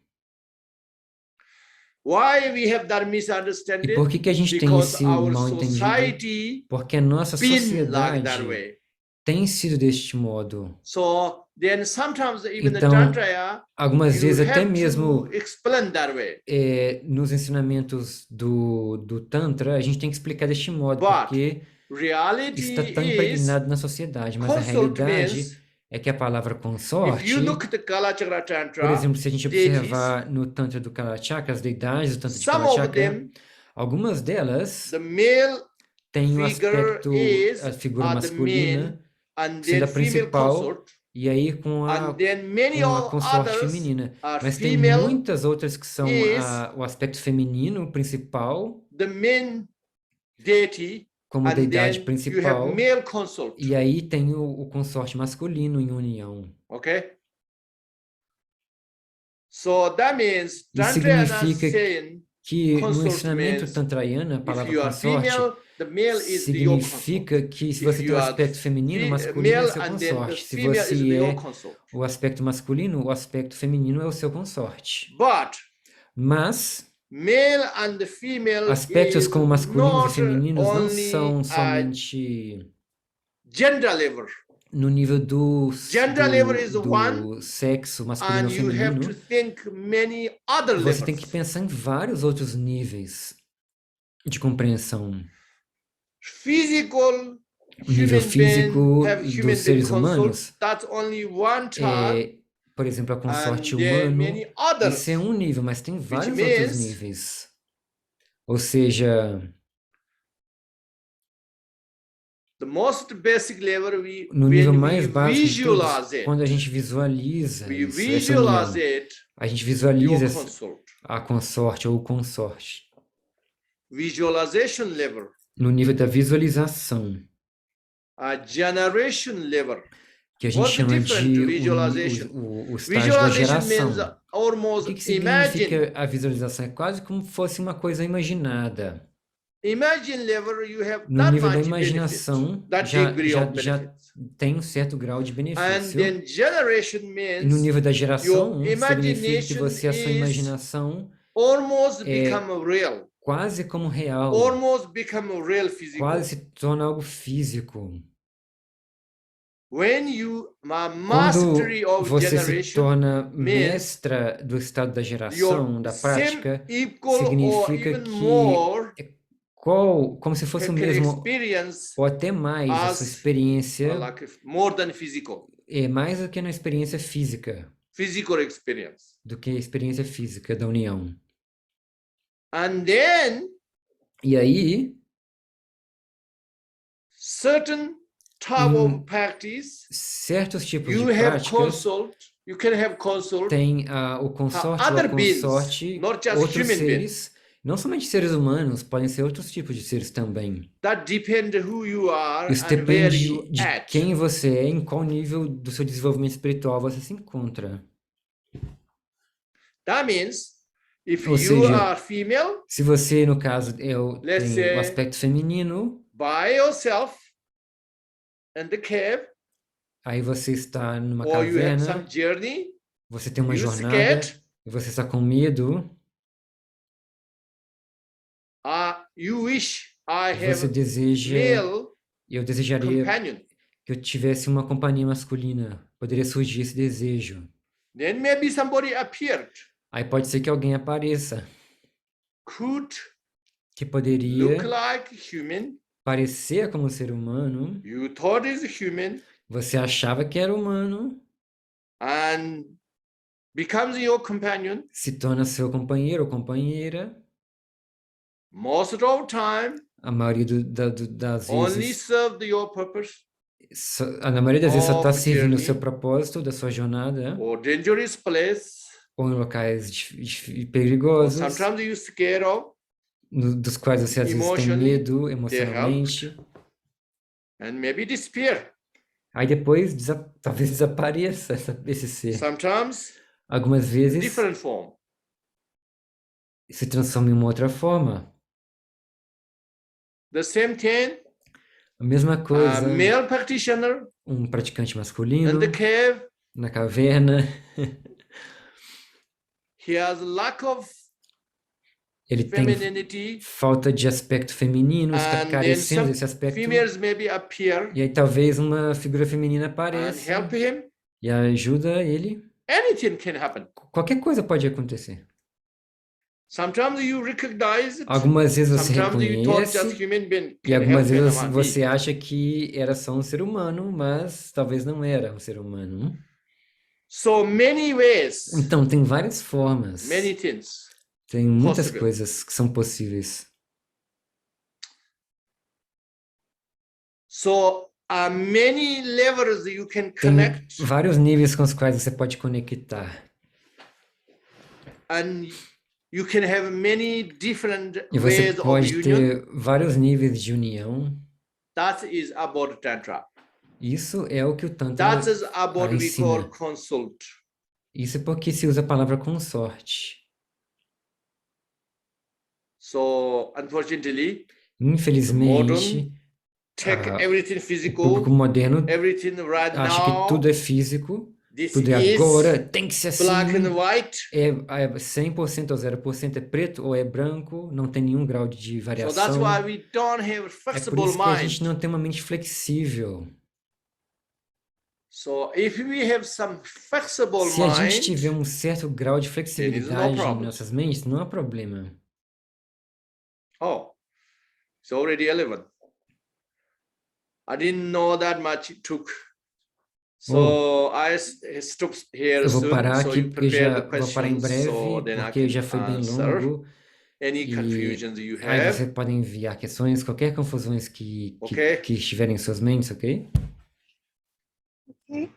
Why we have that E misunderstanding? por que a gente tem Because esse our mal-entendido? society Porque a nossa been like that sociedade way. tem sido deste modo. So then sometimes even the Então, Tantra, algumas you vezes até have mesmo to explain that way. nos ensinamentos do Tantra, a gente tem que explicar deste modo, But porque reality isso está tão is, impregnado na sociedade. Mas a consort realidade means, é que a palavra if consorte, you look at the Kalachakra por Tantra, exemplo, se a gente deities, observar no Tantra do Kalachakra, as deidades do Tantra de some of Kalachakra, them, algumas delas the male têm o figure aspecto, is a figura the main, masculina and sendo then a female principal, consort, e aí com and then many a consorte others feminina. are Mas tem female, muitas outras que são is o aspecto feminino principal, the main deity, como and deidade then you have principal, male consort. e aí tem o consorte masculino em união. Okay? So that means Isso Tantra is significa saying que no consort ensinamento means tantrayana, a if palavra you are consorte female, the male is the your consort. significa que se If você tem you o are aspecto feminino, o masculino é male, seu and then the consorte. Se female is the você your é consort. o aspecto masculino, o aspecto feminino é o seu consorte. But Mas male and the female aspectos is como masculinos e not femininos não only são a somente gender level, no nível Gender level is do sexo masculino and ou you have feminino. to think many other Você tem que levels. pensar em vários outros níveis de compreensão. Physical O nível human físico being have dos human being seres consort, humanos that's only one type, por exemplo, a consorte and then humano, many others. esse é um nível, mas tem vários means outros níveis. Ou seja, the most basic level no nível when mais we básico de todos, visualize it, quando a gente visualiza we isso, essa visualize união, it, a gente your visualiza consort. a consorte ou o consorte. Visualization level, No nível da visualização, a generation level. que a gente What's the chama difference de to visualization? o estágio da Visualization geração. means O almost que imagine. significa a visualização? É quase como se fosse uma coisa imaginada. Imagine level, you have No that nível da much imaginação, benefit, that já degree of benefits. tem um certo grau de And benefício. then generation E no means nível da geração, your significa que imagination você, a sua is imaginação almost become real, quase como real, almost become real physical. quase se torna algo físico. Quando você se torna mestra do estado da geração, da prática, significa que como se fosse o mesmo, ou até mais, a sua experiência é mais do que na experiência física, do que a experiência física da união. E aí, certos tipos de práticas tem o consorte ou a consorte, outros seres, não somente seres humanos, podem ser outros tipos de seres também. Isso depende de quem você é, em qual nível do seu desenvolvimento espiritual você se encontra. Ou seja, se você, no caso, tem o aspecto feminino, aí você está numa caverna, você tem uma jornada, e você está com medo, você deseja, eu desejaria que eu tivesse uma companhia masculina, poderia surgir esse desejo. Aí pode ser que alguém apareça, que poderia parecer como um ser humano, você achava que era humano, se torna seu companheiro ou companheira, a maioria das vezes, na maioria das vezes só está servindo o seu propósito, da sua jornada, ou em locais perigosos, dos quais você às vezes tem medo emocionalmente. Aí depois talvez desapareça esse ser. Algumas vezes se transforma em uma outra forma. A mesma coisa, um praticante masculino na caverna, ele tem falta de aspecto feminino, está carecendo desse aspecto, e aí talvez uma figura feminina apareça e ajuda ele. Qualquer coisa pode acontecer. Algumas vezes você reconhece, e algumas vezes você acha que era só um ser humano, mas talvez não era um ser humano. Então, tem várias formas. Tem muitas coisas que são possíveis. Tem vários níveis com os quais você pode conectar. E você pode ter vários níveis de união. Isso é o que o Tantra ensina. Isso é porque se usa a palavra consorte. Infelizmente, o público moderno acha que tudo é físico, tudo é agora, tem que ser assim, é 100% ou 0% é preto ou é branco, não tem nenhum grau de variação. É por isso que a gente não tem uma mente flexível. Se a gente tiver um certo grau de flexibilidade em nossas mentes, não há problema. It's already 11. I didn't know that much it took. So I stop here eu vou soon. parar So aqui you porque vou parar em breve, so porque já foi bem longo. Any confusions you Aí have. você pode enviar questões, qualquer confusões que estiverem em suas mentes, ok? Okay.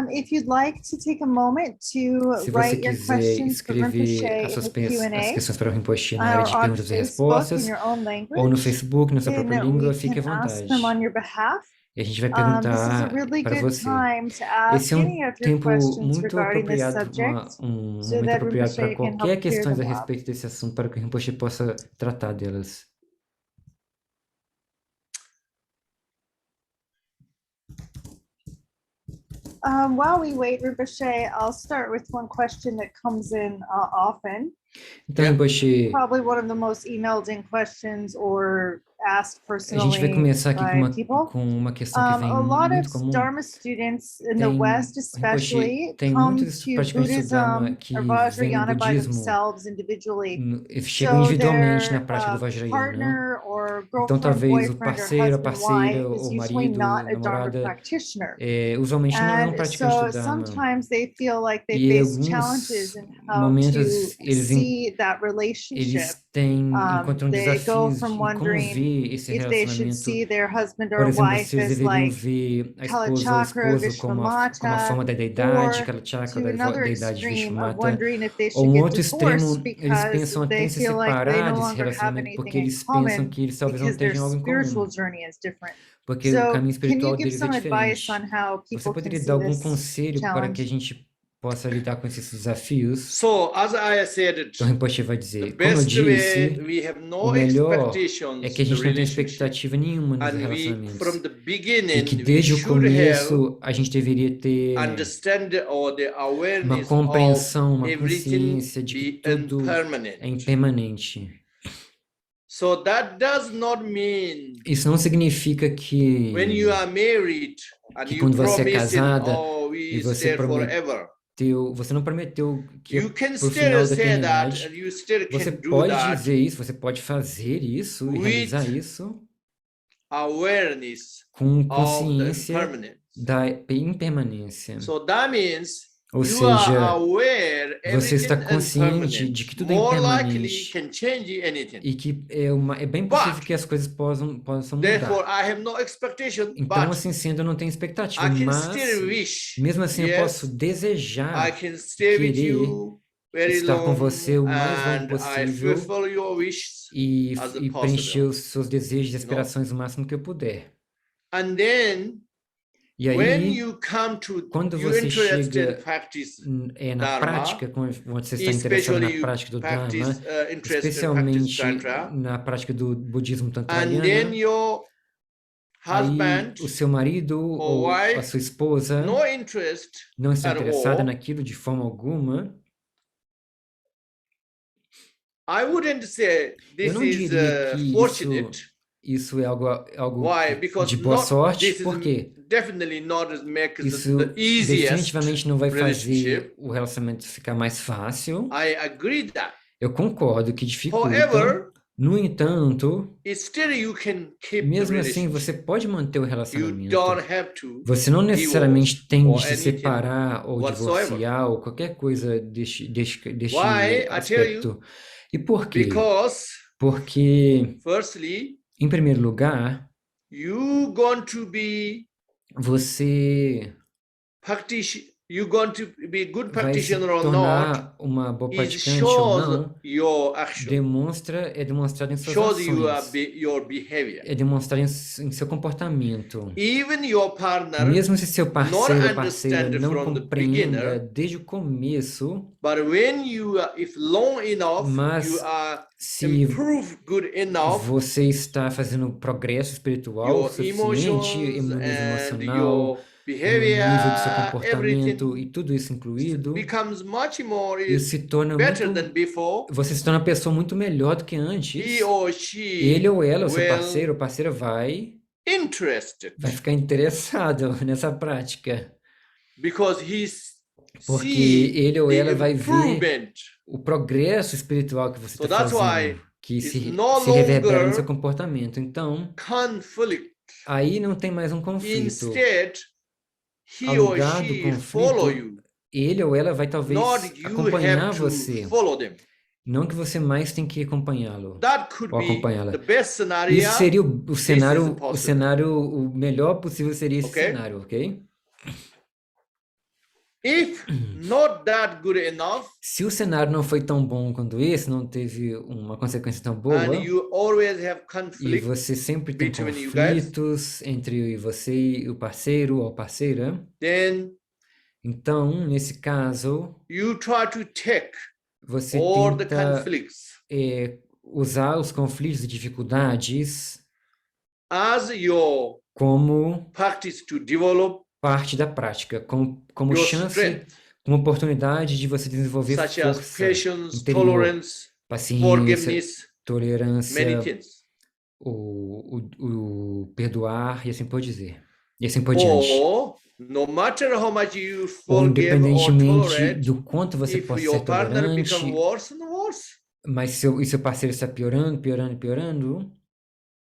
If you'd like to take a moment to Se você write your quiser questions for escrever Rinpoche as in the Q&A, questões para o Rinpoche na área de or on perguntas e Facebook respostas, in your own ou no language, Facebook, na sua própria then língua, we fique à can ask vontade. them on your behalf. E a gente vai This is a perguntar really para good você. time to Esse ask é any um of your tempo questions muito regarding this apropriado, subject, um so momento that apropriado para Rinpoche can qualquer help clear questões a them up. respeito desse assunto, para que o Rinpoche possa tratar delas. While we wait, Rinpoche, I'll start with one question that comes in often. Então, Rinpoche, Probably one of the most emailed in questions or asked A gente vai personally começar aqui by people. com uma questão que vem A lot muito of comum. Dharma students in the Tem, West, Rinpoche, especially, tem come muitos to praticantes do Dharma Buddhism que or vêm no Vajrayana by budismo, themselves individually. chegam So individualmente na their prática do Vajrayana. partner or Então, girlfriend, talvez o boyfriend, or parceiro, a husband, parceira, wife is o usually marido, not a Dharma namorada, practitioner. usualmente não é um And praticante so do Dharma. sometimes they feel like they E em face challenges alguns in how to momentos see that relationship. encontram They go desafios from em como wondering ver esse if they should relacionamento. see their husband Por or exemplo, wife se eles as deveriam like ver a esposa ou o Kalachakra, esposo como a Vishvamata, forma da deidade, or Kalachakra, to da another deidade extreme of Vishvamata. wondering if they Ou should um get outro extremo, divorced eles because pensam até em they se feel like they separar no desse longer have relacionamento porque anything in eles pensam common que eles talvez não because their tenham algo em spiritual comum, journey is different. porque o So, caminho can you espiritual give deles é some advice on diferente. how Você people can poderia see dar algum this conselho para que a challenge? gente possa lidar com esses desafios? So, as I said, Então, Rinpoche vai the dizer, como eu best way disse, we have o no melhor é expectations que a in the gente não tem relationship, expectativa nenhuma nos and we, relacionamentos. from the E que beginning, we desde o should have começo a gente deveria ter understand or the uma awareness of compreensão, uma everything consciência de que be tudo impermanent. é impermanente. So that does not mean Isso não significa when you are married and que you quando você é promise, casada oh, e we você stay forever. você não prometeu que You can pro still final da say that, eternidade, and you still você can do pode that dizer isso, você pode fazer isso e with realizar isso awareness com of the consciência impermanence. da impermanência. So that means Ou you are seja, aware você está everything consciente de que tudo é more likely impermanente can change anything. e que é bem possível But que as coisas possam therefore, mudar. I have no expectation, Então, but assim sendo, eu não tenho expectativa, I can mas still wish. mesmo assim eu Yes, posso I desejar, can stay with querer you very estar com long, você o mais longo and I possível fulfill your wishes e as preencher possible. os seus desejos e You know? aspirações o máximo que eu puder. And then, E when aí, you come to quando you você interested chega practice na Dharma, prática, quando você está interessado especially na you prática do practice Dharma, interest in practice especialmente Tantra, na prática do budismo and then tantraliana, your aí husband o seu marido or ou a wife sua esposa no interest não está at interessada all, naquilo de forma alguma, I wouldn't say eu this não is diria que fortunate. isso é algo Why? Because de boa sorte. this Por is quê? definitely not makes Isso the easiest definitivamente não vai relationship. fazer o relacionamento ficar mais fácil. I agree that. Eu concordo que dificulta. However, No entanto, still you can keep the mesmo assim, relationship. você pode manter o You relacionamento. don't have to Você não necessariamente tem or de se anything separar ou whatsoever. divorciar ou qualquer coisa deste Why? I tell you, aspecto. E por quê? because Porque, firstly, em primeiro lugar, you going to be você you going to be good vai se practitioner or not tornar uma boa is praticante ou shows não, your action, é demonstrado em suas shows your ações, your behavior. é demonstrado em seu comportamento. Even your partner Mesmo se seu parceiro ou parceira understand não from the compreenda beginner, desde o começo, but when you are, if long enough, mas you are se improved good enough, você está fazendo progresso espiritual your suficiente emotions no nível and emocional, your no nível do seu behavior, comportamento everything e tudo isso incluído, becomes much more isso se torna better muito, than before. você se torna uma pessoa muito melhor do que antes. He or she Ele ou ela, o seu will parceiro ou parceira vai ficar interessado nessa prática, because he's porque see ele ou the ela vai ver improvement. o progresso espiritual que você So está that's fazendo, why que it's se no reverbera no longer seu comportamento. Então, conflict. aí não tem mais um conflito. Instead, he Ao or lugar do she follow conflito, you, ele ou ela vai talvez not you acompanhar have to você, follow them. não que você mais tem que acompanhá-lo That could ou be acompanhá-la. the best scenario. Isso seria o This cenário, is o possible. cenário, o melhor possível seria esse Okay? cenário, ok? If not that good enough, Se o cenário não foi tão bom quanto esse, não teve uma consequência tão boa, and you always have e conflict, você sempre tem between you guys, conflitos entre você e o parceiro ou a parceira, then então, nesse caso, you try to take você all the tenta conflicts usar os conflitos e dificuldades as your como practice to develop parte da prática, como your chance, strength, como oportunidade de você desenvolver such as força patience, interior, tolerance, paciência, forgiveness, many tolerância, things. o perdoar e assim por dizer. E assim por diante. Or no matter how much you Ou forgive or independentemente tolerate, do quanto você if possa your ser partner become tolerante, worse and worse, mas seu parceiro está piorando, piorando, piorando,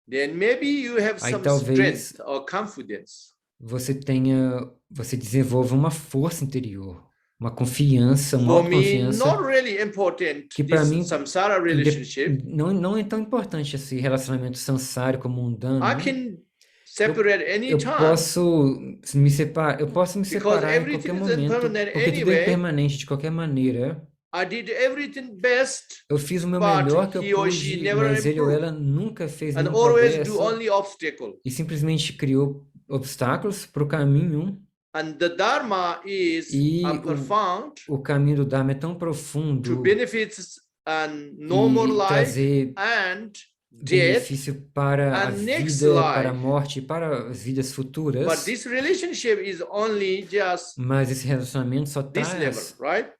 then maybe you have aí some talvez strength or confidence. você desenvolva uma força interior, uma confiança, uma For me, autoconfiança, not really important que para this mim samsara relationship. não é tão importante esse relacionamento samsárico mundano. I can separate Eu anytime posso me separar because em qualquer everything is momento, impermanent porque tudo é anyway. impermanente de qualquer maneira. I did everything best, Eu fiz o meu but melhor que eu he or she pude, never mas ele ou improved ela nunca fez and nenhum always do progresso only obstacle. e simplesmente criou obstáculos para o caminho. And the Dharma is E profound o caminho do Dharma é tão to profundo benefits and normal e life trazer and death. benefício para a and next vida, para a life. morte, para as vidas But futuras. this relationship is only just Mas esse relacionamento só this level, traz right?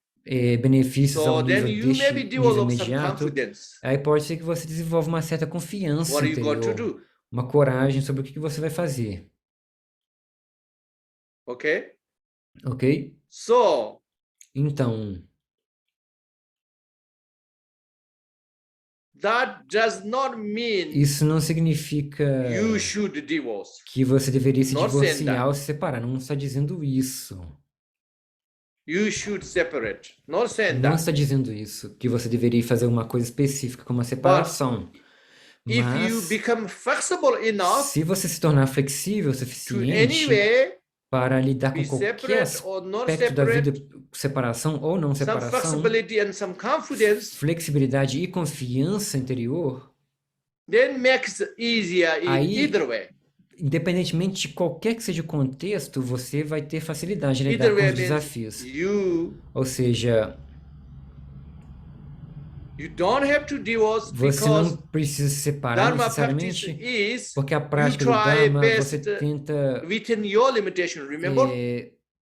benefícios ao So then nível you deste maybe nível develop some imediato. confidence. Aí pode ser que você desenvolva uma certa confiança What are you going to interior, do? uma coragem sobre o que você vai fazer, Okay? ok? So Então, that does not mean isso não significa you should divorce. que você deveria se Not saying divorciar that. ou se separar. Não está dizendo isso. You should separate. Not saying Não that. está dizendo isso, que você deveria fazer uma coisa específica como a separação. If you Mas, become flexible enough se você se tornar flexível o to suficiente anyway para lidar be com qualquer separate or not aspecto da vida, separate, separação ou não some separação, flexibility and some confidence, flexibilidade e confiança interior, then makes it easier in Aí- either way. independentemente de qualquer que seja o contexto, você vai ter facilidade em lidar Either com way os means desafios. you Ou seja, don't have to divorce você because não precisa se separar Dharma practice necessariamente, is porque a you prática do try Dharma, você best tenta within your limitation. Remember,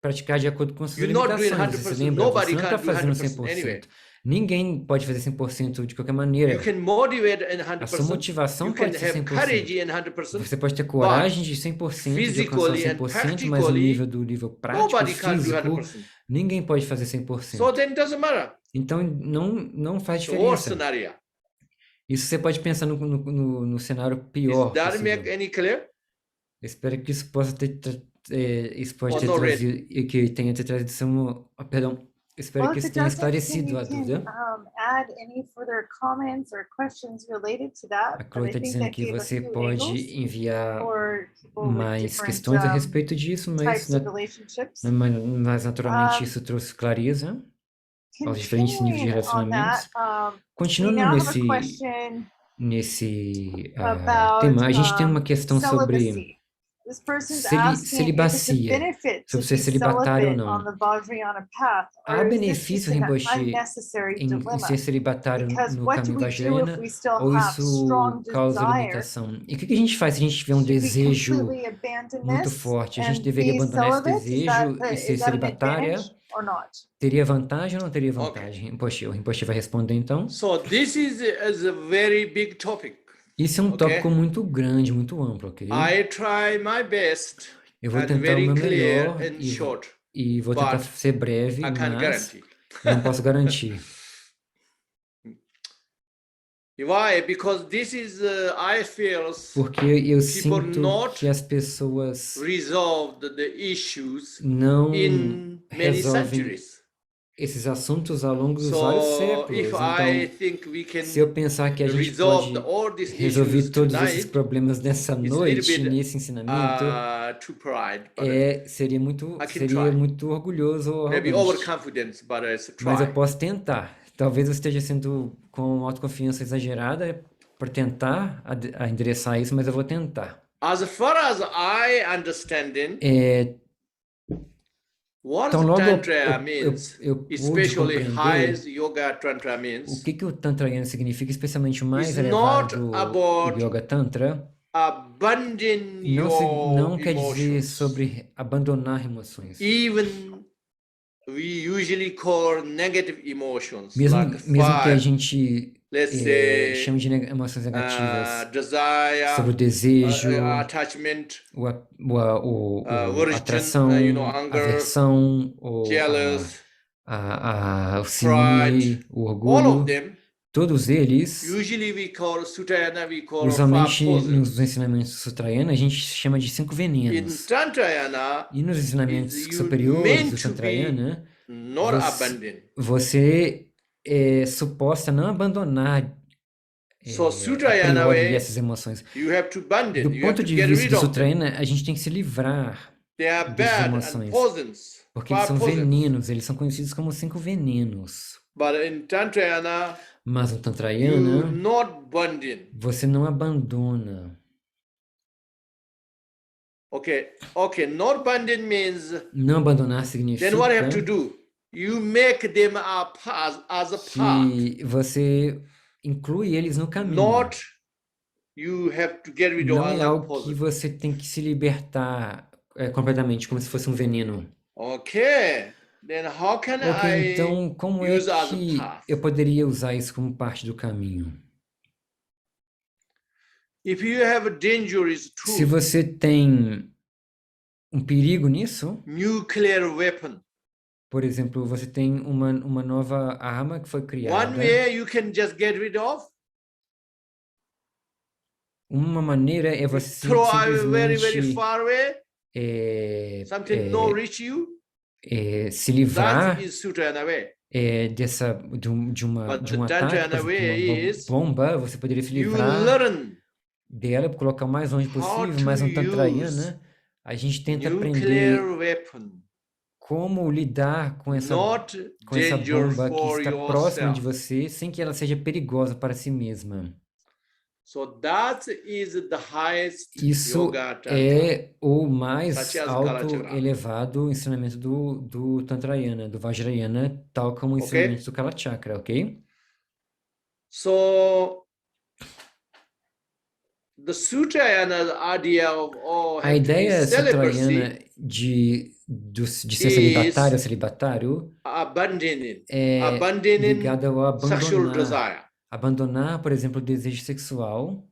praticar de acordo com suas you're not doing limitações. Você 100%. lembra? Nobody Você não está can do fazendo 100% anyway. 100%. Ninguém pode fazer 100% de qualquer maneira. You can motivate in A sua 100%. motivação You can pode ser have 100%. courage in 100%. Você pode ter coragem de 100%, de alcançar o physically and 100%, mas o nível prático, Nobody can do físico, 100%. ninguém pode fazer 100%. So then it doesn't matter. Então, não faz The worst diferença. scenario. Isso você pode pensar no cenário Is pior that possível. make any clear? Espero que isso possa isso pode Or ter not trazido, e que tenha ter trazido perdão. Espero Well, que if isso it tenha doesn't, then esclarecido you a can dúvida. add any further comments or questions related to that. A But Chloe I está think dizendo that que gave a você few pode angles enviar for people with mais different questões a respeito disso, mas, types of relationships. mas naturalmente Um, isso trouxe clareza aos diferentes níveis de Continuing on that, relacionamentos. we Continuando now have a nesse question tema, about a gente tem uma questão sobre celibacy. This person's asking if it's a celibacia, benefit to sobre ser be celibatário ou celibate não. on the Vajrayana path, Há or is this benefício, just an Rinpoche, unnecessary em dilemma? ser celibatário Because no what do caminho we do Vajrayana, if we still ou have strong isso causa desire? limitação? E o que a gente faz se a gente tiver um Should we desejo completely abandon muito this forte? A gente and deveria be abandonar esse celibate? desejo e ser Is that an celibatária? advantage or not? Teria vantagem ou não teria Ok. vantagem? O Rinpoche vai responder então. So this is a very big topic. Isso é um Ok. tópico muito grande, muito amplo, ok? I try my best Eu vou and tentar o very meu clear melhor and short. e vou tentar but ser breve, I can't mas guarantee. eu não posso garantir. Why? Because this is I feel Porque eu people sinto not que as pessoas resolved the issues não in many resolvem centuries. esses assuntos ao longo dos vários So séculos. if I Então, think we can se eu pensar que a gente resolve pode all these resolver issues todos esses tonight, problemas nessa it's a little noite, bit, nesse ensinamento, too pride, but seria muito, I can try. muito orgulhoso ou maybe arrogante. overconfidence, but it's a Mas eu try. posso tentar. Talvez eu esteja sendo com autoconfiança exagerada por tentar endereçar isso, mas eu vou tentar. As far as I understanding, what Então, logo Tantra means, eu pude especially compreender highest Yoga Tantra o means, que o Tantrayana significa, especialmente o mais It's elevado not about Yoga Tantra. abandoning Não your quer dizer emotions. sobre abandonar emoções. Even we usually call negative emotions Mesmo like que a fire, gente let's say, chama de emoções negativas, desire, sobre o desejo, attachment, o aversion, atração, anger, aversão, o jealous, o ciúme, o all orgulho, of them, todos eles, usually we call Sutrayana, we call usualmente five poisons. nos ensinamentos Sutrayana a gente chama de 5 In venenos. Tantrayana, E nos ensinamentos you superiores meant do to be Tantrayana, not abandoned. você é suposta não abandonar So a Sutrayana priori way, essas emoções. you have to abandon, Do you have ponto to de get vista rid do of them. Sutrayana, a gente tem que se livrar They are dessas bad and emoções, poisons, porque eles five são poisons. venenos, eles são conhecidos como 5 venenos. But in Tantrayana, Mas no you Tantrayana, not abandon. você não abandona. Okay, not abandon means Não abandonar then significa what you have to do? You make them a path as a path. que você inclui eles no caminho. Not you have to get rid of Não é other algo que poison. você tem que se libertar completamente, como se fosse um veneno. Okay, then how can Ok, I então como é use as a que path? eu poderia usar isso como parte do caminho? If you have a dangerous Se tool, você tem um perigo nisso, nuclear weapon, por exemplo, você tem uma nova arma que foi one criada, way you can just get rid of, uma maneira é you você throw away very simplesmente far away, é, something no reach you. se That livrar is Sutrayana way. de um But the ataque, Tantrayana por exemplo, way uma is bomba, você poderia se you livrar learn dela, colocar o mais longe how possível, to mas no use Tantrayana, a gente tenta nuclear aprender weapon, como lidar com essa not danger bomba que for está próxima de yourself. você, sem que ela seja perigosa para si mesma. So that is the highest Isso yoga tantra. é o mais Such as alto Kalachakra. elevado ensinamento do Tantrayana, do Vajrayana, tal como o Ok? ensinamento do Kalachakra, ok? So the Sutrayana idea of A have to be ideia celibacy, Sutrayana de ser celibatário ou celibatário abandoning é ligada ao sexual abandonar. desire. Abandonar, por exemplo, o desejo sexual,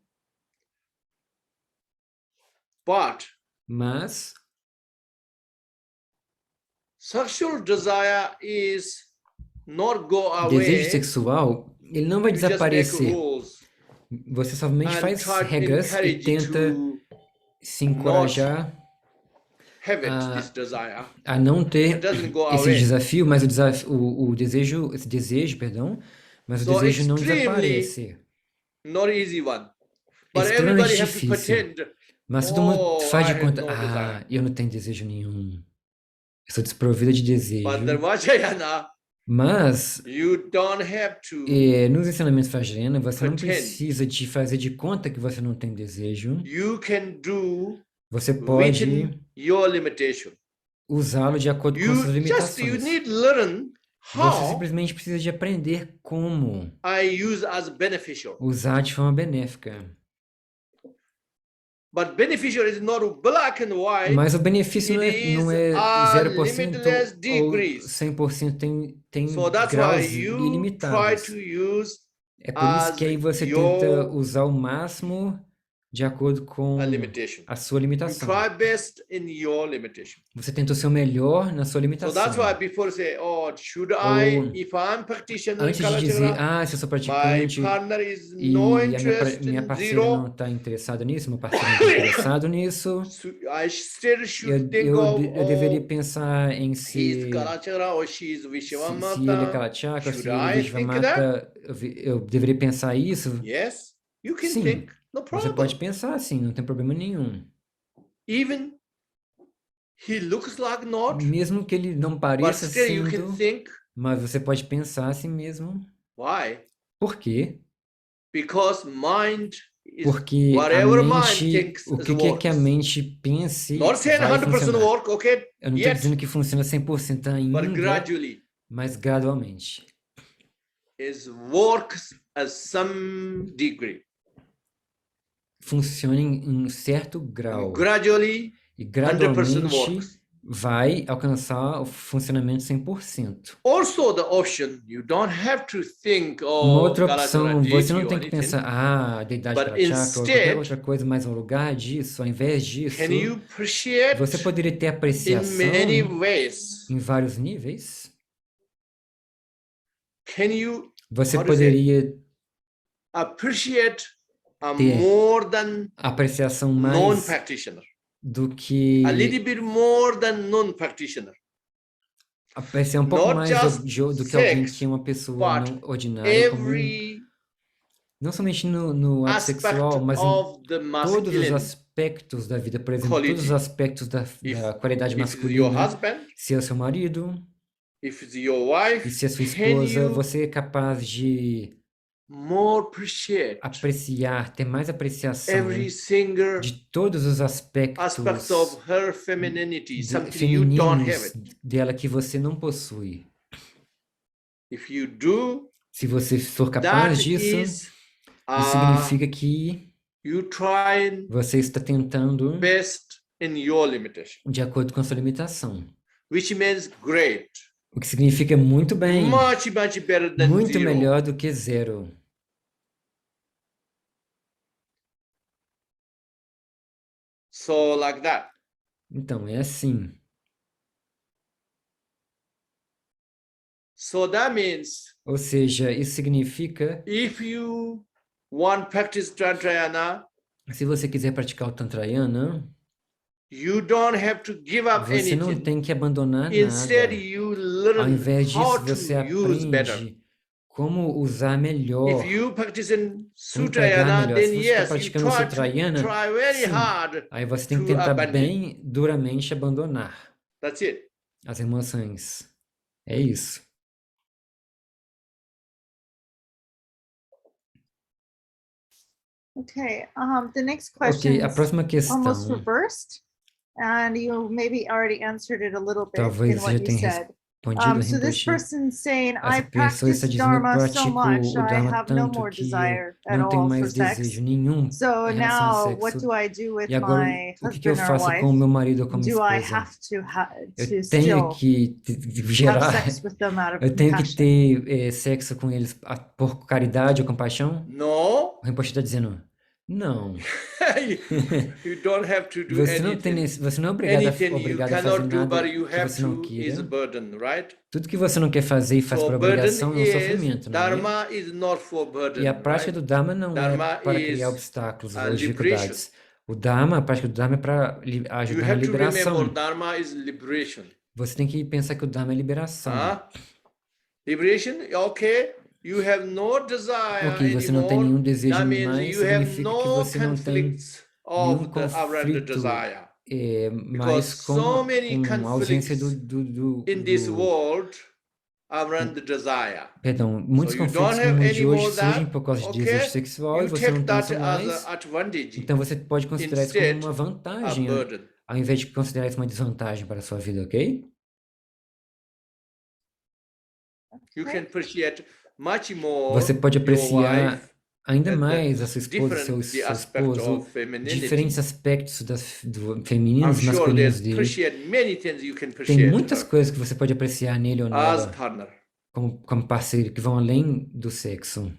But mas sexual desire is not go desejo away. sexual, ele não vai You just make desaparecer. rules Você somente and faz try to regras e encourage tenta to se encorajar have it, Ah, this desire. a não ter It doesn't go esse away. desafio, mas o desejo, esse desejo, perdão, mas o So desejo não extremely desaparece. not easy one. But Extremamente everybody have to difícil. pretend. Mas todo mundo faz I de have conta, no eu não tenho desejo nenhum. Eu sou desprovida de desejo. But the Vajrayana, Mas you don't have to nos ensinamentos Vajrayana, você não pretend. precisa de fazer de conta que você não tem desejo. You can do Você pode within your limitation. usá-lo de acordo com suas You limitações. need learn Você how simplesmente precisa de aprender como I use as beneficial. usar de forma benéfica. But beneficial is not black and white. Mas o benefício It não é is a 0% limitless ou degrees. 100%, tem So that's graus why you try ilimitados. to use É por isso as que aí você your- tenta usar o máximo de acordo com a limitation. a sua You limitação. try best in your limitation. Você tenta o seu melhor na sua So limitação. that's why before say, should I, Ou if I'm practitioner, Antes de dizer, se eu sou my praticante partner is e no a interest minha in parceira não zero, está interessada nisso, meu parceiro não está interessado nisso, I still should think eu of, deveria pensar em he's se Kalachakra or she is se ele é Vishwamata. Kalachakra, se Should ele é I think Vishvamata, eu deveria pensar isso? Yes, you can Sim, think, no Você problem. pode pensar assim, não tem problema nenhum. Even he looks like not, Mesmo que ele não but pareça still you can sendo, think. mas você pode pensar assim mesmo. Why? Por quê? Because mind is Porque a whatever mind mente, thinks o is que quer que a works. mente pense Not saying vai 100% funcionar. work, okay? Eu não estou Yet, dizendo que funciona 100% ainda, but gradually mas gradualmente. it works at some degree. Funciona em um certo grau. And gradually, E 100% gradualmente works. vai alcançar o funcionamento 100%. Also, the option, you don't have to think Uma of outra opção, Kalachakra você não deity or tem que anything. pensar, deidade But Kalachakra ou qualquer instead, outra coisa, mas no lugar disso, ao invés disso, can you appreciate você poderia ter in apreciação many ways? em vários níveis. Can you, Você how to say, poderia appreciate ter more than apreciação mais non-practitioner? do A que little bit more than non-practitioner. apreciar um pouco Not mais just do que alguém sex, que é uma pessoa but não ordinária, comum, every não somente no ato aspect sexual, mas em of the todos os masculine aspectos da vida, por exemplo, todos os quality. aspectos da qualidade If it's your masculina. husband, Se é o seu marido if it's your e wife, se é sua can esposa, you você é capaz de more appreciate apreciar, ter mais apreciação every single de todos os aspect aspectos of her femininity, something you don't have femininos it. dela que você não possui. If you do, Se você for that capaz disso, is, isso significa que you try você está tentando best in your limitation, de acordo com a sua limitação. which means great, O que significa muito bem, much better than muito zero. melhor do que zero. So like that. Então, é assim. So that means Ou seja, isso significa, if you want practice Tantrayana, se você quiser praticar o Tantrayana, you don't have to give up você não anything. tem que abandonar Instead, nada. you Ao learn invés disso, how to você use better. aprende como usar If melhor, you practice in como pegar Sutrayana, melhor. then Se você está yes, you praticando o Sutrayana, try very sim, hard aí você tem que to tentar abandon. bem duramente abandonar That's it. as emoções. É isso. Okay, the next question Ok, a is próxima almost questão, reversed, and you maybe already answered it a little bit talvez in você what já you tenha said. respondido a So this Rinpoche. person's saying, I Essa pessoa está practice dizendo, eu Dharma so pratico much, o I Dharma have no tanto more que eu desire at não tenho all for mais sex. desejo nenhum So em relação ao now, what sexo. do I do with E agora, my o que eu husband or faço com o wife? meu marido ou com a minha Do I esposa? have to Eu to tenho still que have gerar, sex with them out of eu tenho que compassion? ter sexo com eles por caridade ou compaixão? No, O Rinpoche está dizendo, não. you don't have to do Você não tem, anything. você não é obrigado Anything you obrigado a fazer cannot do, but nada you que have você não to is a queira. burden, right? Tudo que você não quer fazer e faz So por burden obrigação é um is, sofrimento, não é? Dharma is not for burden, E a prática right? do Dharma não é Dharma para is criar obstáculos ou liberation. dificuldades. O Dharma, a prática do Dharma é para You ajudar na have to remember liberação. Dharma is liberation. Você tem que pensar que o Dharma é liberação. Liberation, okay. You have no desire Ok, você não tem anymore. nenhum desejo That means mais, you have significa que no você não tem conflicts nenhum of the around the conflito desire. mais so many com a ausência in this world around the desire. Perdão, muitos So you conflitos don't no have mundo de any hoje more surgem that, por causa de okay? desejo sexual e You você não take tem that isso as mais. an advantage Então você pode considerar isso como instead uma a vantagem, burden. ao invés de considerar isso uma desvantagem para a sua vida, ok? You can appreciate much more Você pode your apreciar wife ainda and the mais a sua esposa, different seu aspect esposo, of femininity. diferentes aspectos I'm femininos e sure masculinos there's dele. appreciate many things you can Tem appreciate muitas her coisas que você pode apreciar nele ou as nela partner. como parceiro, que vão além do sexo.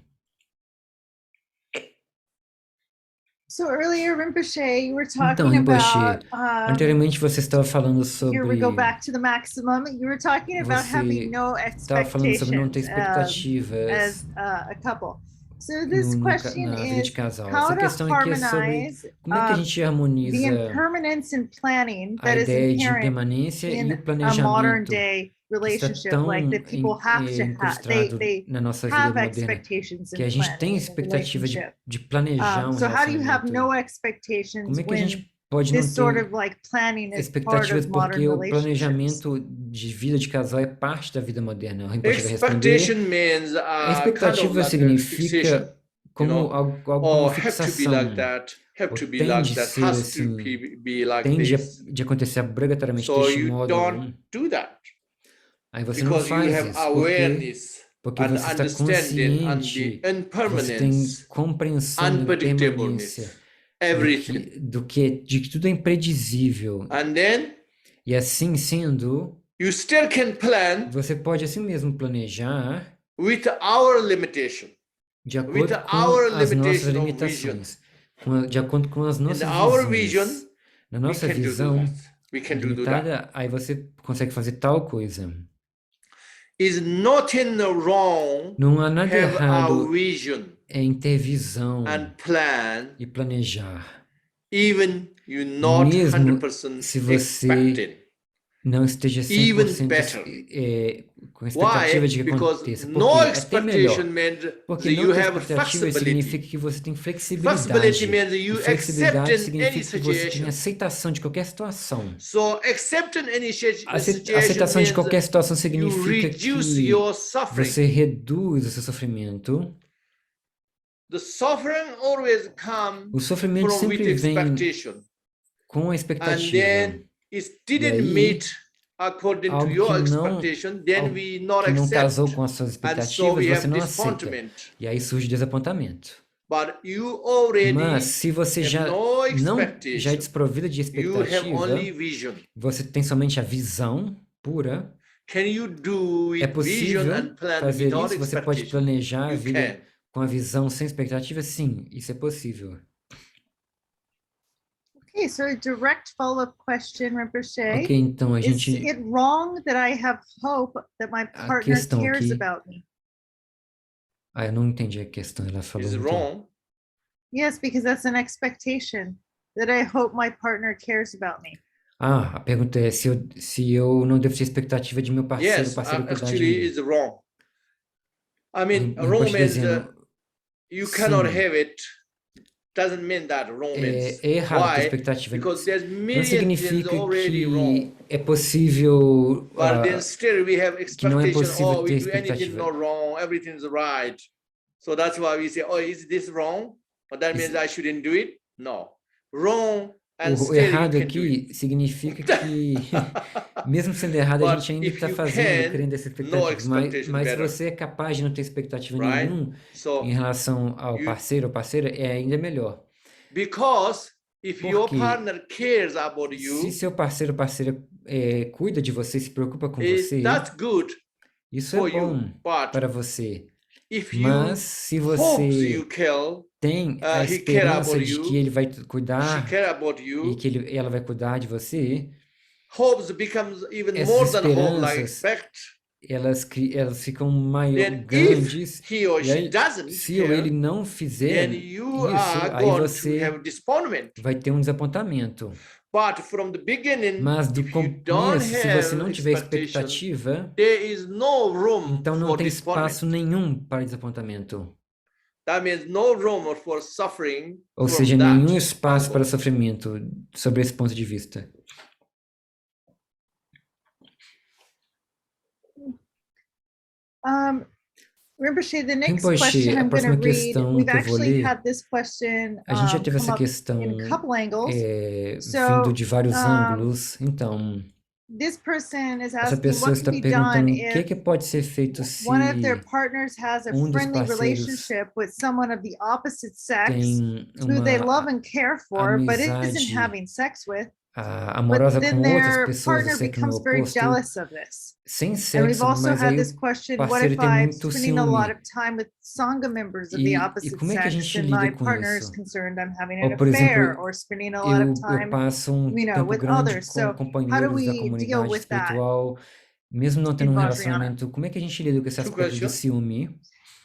So earlier, Rinpoche, you were Então, talking Rinpoche, about, anteriormente você estava falando here we sobre... go back to the maximum. You were talking about having no estava falando sobre não ter expectations expectativas as a couple. So this question na vida de is casal. how Essa to questão aqui é sobre harmonize como é que a gente the harmoniza impermanence and planning a that is ideia de inherent permanência e in o a modern planejamento day que está relationship, tão like that people have to have, incrustado they na nossa vida have moderna, expectations que a in gente tem planning in a expectativa relationship. de planejar So how do you have relacionamento. no Como expectations é que a when gente pode não this sort ter of like planning is part expectativas of modern porque o relationships? planejamento de vida de casal é parte da vida moderna? O Rinpoche vai Expectation responder. means A kind of expectativa like a significa fixation, como algo como have to be fixação. like that, have Ou to be tem like de that, ser has to assim, be like tem this. de acontecer obrigatoriamente So deste you modo. don't do that Aí você não because you faz have isso, awareness porque and você está understanding and consciente, the você tem impermanence, compreensão da impermanência unpredictableness, everything. de que tudo é imprevisível. And then E assim sendo, you still can plan você pode assim mesmo planejar with our limitation, de with acordo com our as nossas limitation of vision. limitações, de acordo com as In nossas our visões. vision, Na we nossa can do visão that. We can do that. limitada, aí você consegue fazer tal coisa. Is nothing wrong Não há nada have a errado vision em ter visão and plan, e planejar, even you not mesmo 100% se você expecting. não esteja Even 100% better. com expectativa Why? de que Because aconteça. no Porque até melhor. expectation means Porque that não you ter have expectativa flexibility. significa que você tem Flexibility flexibilidade. means E you flexibilidade accept in any significa que você tem situation. aceitação de qualquer situação. So accepting any situation Aceitação de means qualquer situação you significa reduce que your suffering. você reduz o seu sofrimento. The suffering always come O sofrimento from with sempre vem expectation. com a And expectativa. then it didn't aí, meet according to Algo your que não, expectation, then algo we not que não accept. casou com as suas And so expectativas, we você have não aceita. disappointment. E aí surge desapontamento. But you already Mas se você have já no não expectation. já é desprovido de You have expectativa, only vision. você tem somente a visão pura. Can you do É it vision possível and plan fazer without isso? Você pode expectation? planejar a You vida can. com a visão sem expectativa? Sim, isso é possível. Okay, so a direct follow-up question, Rinpoche. Ok, então a Is gente... it wrong that I have hope that my A partner questão cares aqui... about me? Ah, eu não entendi a questão, ela falou Is it muito... wrong? Yes, because that's an expectation that I hope my partner cares about me. Ah, a pergunta é se eu não devo ter expectativa de meu parceiro, Yes, parceiro cuidar de actually mim. is wrong. I mean, O wrong Rinpoche means dizendo, you cannot sim, have it. Doesn't mean that wrong means. é errado ter Why? expectativa. Because there's Não millions significa already que wrong. é possível, But then still we have que não é expectation. possível Oh, ter we do anything expectativa. not wrong. Everything's right. So that's why we say, oh, is this wrong? But that means I shouldn't do it? No. Wrong and O still you errado can do it. aqui significa que, mesmo sendo errado, a But gente ainda if está you fazendo, can, criando essa no expectativa. Mas expectation se better, você é capaz de não ter expectativa right? nenhuma So em relação ao you, parceiro ou parceira, é ainda melhor. because if your Porque partner cares about se you, seu parceiro ou parceira cuida de você, se preocupa com você, that's good isso é for you. bom But para você. if Mas you se hopes você you care, tem a he care esperança about de que you, ele vai she cuidar care about e you, que ela vai cuidar de você, hopes becomes even essas more than hope, like esperanças expect. elas ficam maior, Then grandes, if he or e she aí, doesn't se ou ele care, não fizer then you isso, are aí going to você have disappointment. vai ter um desapontamento. But from the beginning, Mas do if you don't começo, se você não have tiver expectation, expectativa, there is no room então não for tem disappointment. espaço nenhum para desapontamento. That means no room for suffering Ou from seja, that nenhum espaço para angle. sofrimento sobre esse ponto de vista. Rinpoche, the next Rinpoche, question a I'm going to próxima read, questão we've que eu vou actually ler, had this question a gente já teve come essa up questão in a couple angles. vindo de vários ângulos. Então, this person is essa asking pessoa what está can be done perguntando o if que pode ser feito se one of their partners has a dos friendly parceiros relationship with someone of the opposite sex tem who they love uma and care for, but isn't amizade having sex with, amorosa but com then outras their pessoas do partner sexo becomes very oposto, jealous of this. sem And we've sexo, also mas had aí this o question, what parceiro if tem I'm muito spending a lot ciúme. of time with Sangha members of the E opposite como é que a sex gente and lida my com partner is isso? concerned I'm having an Ou, por affair, exemplo, or spending a lot of eu time, passo tempo with grande others. com So how do companheiros da we deal comunidade with that espiritual, mesmo não tendo in um Vajrayana? relacionamento, como é que a gente lida com esse Two aspecto do questions. ciúme?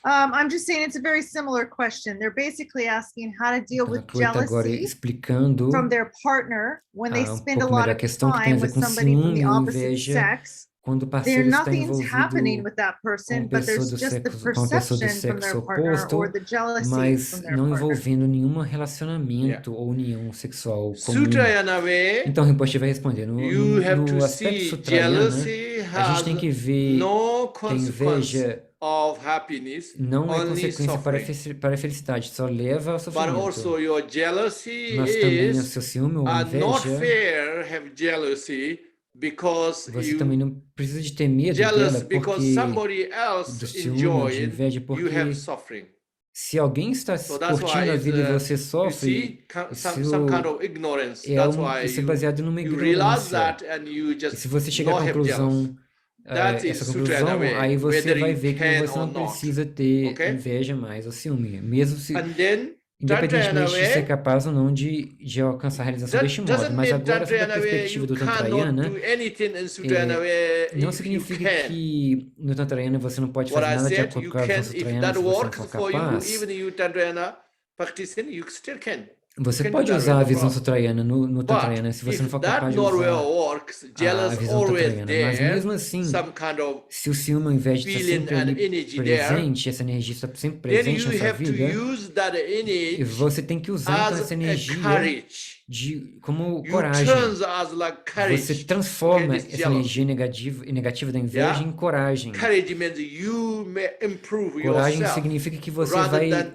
I'm just saying it's a very similar question. They're basically asking how to deal Então, with a Chloe está agora jealousy explicando from their partner when they spend a pouco lot melhor a of questão que tem a time ver with com somebody from the ciúme ou opposite inveja sex. quando o There parceiro está nothing's happening envolvido with that person, com but pessoa there's do just the sexo, com uma pessoa do perception from sexo their partner or oposto, the jealousy mas from their não partner. envolvendo nenhum relacionamento ou união sexual comum. Sutrayana way, Então, Rinpoche vai responder. you have to No aspecto see sutrayana, jealousy a gente has tem que ver no que a consequence inveja of happiness, não é only consequência suffering. para a felicidade, só leva ao But sofrimento. also your jealousy Mas também o is seu ciúme ou a not inveja, fair have jealousy because você também you não precisa de ter medo jealous dela because porque somebody do else ciúme ou de enjoyed, inveja you have porque suffering. Se alguém está So that's curtindo why a it's, vida e você you sofre, see some isso kind of ignorance. é, That's why isso é baseado numa you realize ignorância. that and you E just se você chegar à not have jealous. conclusão, That is essa Sutrana conclusão, way, aí você whether vai you ver que can você or não not. precisa ter Okay? inveja mais ou ciúme, mesmo se, And then independentemente de ser Tantrayana capaz ou não de alcançar a realização deste modo. doesn't Mas mean agora, sob a Tantrayana way perspectiva you do cannot Tantrayana, do anything in Sutrayana way não if you significa can. que no Tantrayana você não pode What fazer I nada de said, acordo you com a can, visão if Tantrayana that se você não works for for you, capaz. even you Tantrayana practicing, you still can. Você can do pode that usar a way, no visão problem. Sutrayana no Tantrayana But se você não if for that capaz de not way usar works, a jealous visão always Tantrayana. Mas there, mesmo assim, some kind of se o ciúme, ao invés de estar feeling sempre and ali energy there, presente, essa energia está sempre then presente na you sua have to vida, use that e energy você tem que usar então as essa a energia courage. como You coragem. turns as like Você courage. transforma Okay, this essa jealousy. energia negativa da inveja Yeah. em coragem. Courage means you may improve Coragem yourself significa que você rather vai than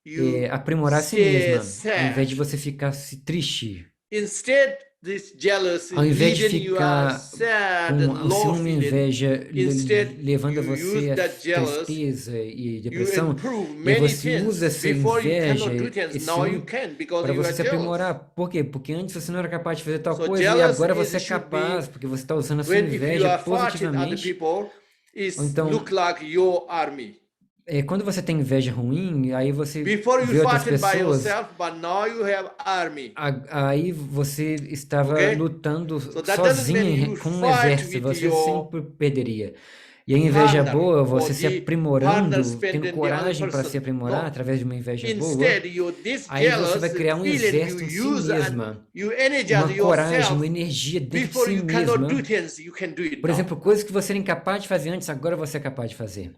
you aprimorar a si stay mesma, ao invés de sad. você ficar triste. Instead, this jealousy Ao invés de leading you are ficar sad com and o low ciúme e feeling, inveja instead levando a you você use a that jealous, tristeza e you depressão, improve e many você usa things. essa Before you inveja, cannot do things, esse now you ciúme, can because para you você are se jealous. aprimorar. Por quê? Porque antes você não era capaz de fazer tal So coisa e jealous agora você é should be capaz, porque você está usando a sua when if you inveja are fighting other positivamente. people, it Ou então, look like your army. quando você tem inveja ruim, aí você Before you vê outras fighting by pessoas, yourself, but now you have army. aí você estava Okay? lutando So that doesn't mean sozinho you com um fight exército, with você your sempre perderia. E a inveja partner boa, or você se the partner aprimorando, spending tendo the other coragem para se person. aprimorar No. através de uma inveja boa, Instead, you this aí você vai jealous criar um feeling exército em si you use and mesma, you uma energize coragem, yourself. uma energia dentro de Before si you cannot mesma. do things, you can do it Por now. exemplo, coisas que você era incapaz de fazer antes, agora você é capaz de fazer.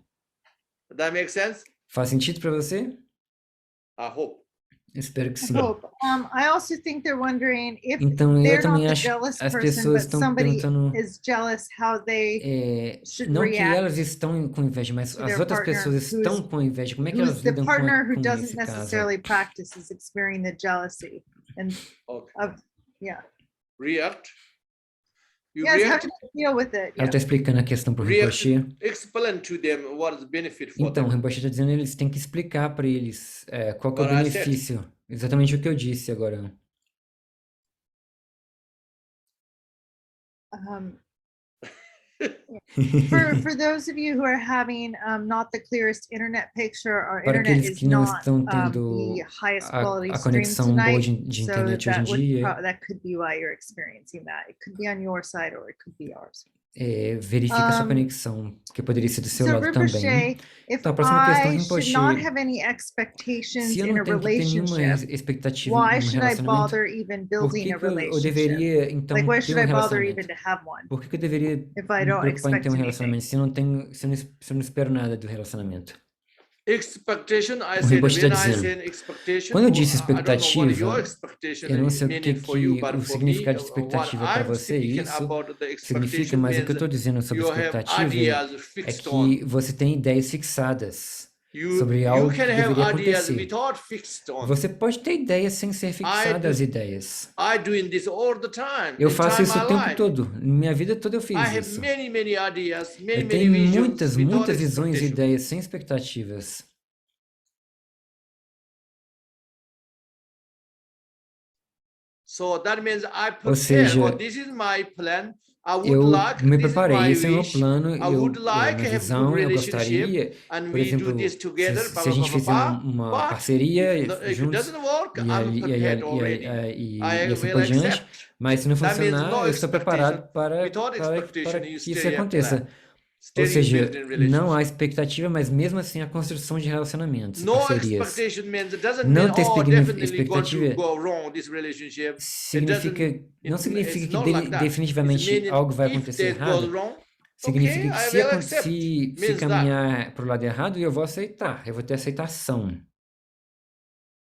That makes sense? Faz sentido para você? I hope. Espero que I sim. hope. I also think they're wondering if Então, eu they're também not the acho que jealous as person, pessoas but estão somebody perguntando, is jealous, how they should não que react elas estão com inveja, mas to as their outras partner pessoas estão com inveja. Como é que elas who's the lidam partner who com doesn't esse caso? necessarily practice is experiencing the jealousy and Okay. yeah. React. You Yes, how react. do you deal with it? Ela está explicando a questão para o React. Rinpoche. Explain to them what is the benefit for Então, o them. Rinpoche está dizendo que eles têm que explicar para eles qual que é o What I said. benefício. Exatamente o que eu disse agora. For those of you who are having not the clearest internet picture, our Para internet aqueles is que não not estão tendo the highest quality a stream conexão boa tonight, de so internet hoje em that would dia, that could be why you're experiencing that. It could be on your side or it could be ours. verifica sua conexão, que poderia ser do seu So lado também. Rinpoche, if Então, a próxima questão, I should Rinpoche, not have any expectations se eu in a não tenho que ter nenhuma relationship, expectativa why em um should I relacionamento, bother even por building que a que eu relationship? deveria, então, Like, why ter should um I bother even relacionamento? to have one Por que que eu deveria if I me don't preocupar em expect ter um anything? relacionamento se eu não espero nada do relacionamento? Expectation, I O said, Rinpoche está when I dizendo, said expectation, quando eu disse I don't know what expectativa, your expectation eu não sei o meaning que, for you, but o for me, significado de what expectativa para I'm você, speaking isso about the significa, expectation mas o que eu means estou dizendo sobre you have expectativa ideas é fixed on. que você tem ideias fixadas You sobre algo que can have deveria ideas acontecer. without fixed on. Você pode ter ideias sem ser fixadas ideias. I doing this all the time. Eu in faço time isso my o tempo life. todo. Minha vida toda eu fiz I have isso. many ideas, Eu many tenho visions without muitas visões e expectation. ideias sem expectativas. So that means I Ou prepare. seja, Oh, this is my plan. I would eu like, me this is preparei, my esse é o meu wish. plano, I would like minha have visão, good eu relationship, gostaria, and por we exemplo, do this together, se a gente fizer uma but parceria if it juntos, doesn't work, e I'm prepared already. e I assim will por diante, accept. mas se não That means funcionar, no eu estou preparado Without expectation, para you que isso still have aconteça. plan. Ou Still you seja, build in não há relationship. expectativa, mas mesmo assim a construção de relacionamentos, No parcerias. expectation means it doesn't Não mean ter definitely going expectativa to go wrong this relationship. não significa It's que not like that. definitivamente It's meaning algo vai if acontecer that goes errado. wrong, Significa okay, que I se, will accept. se Means caminhar para o lado errado, eu vou aceitar, eu vou ter aceitação.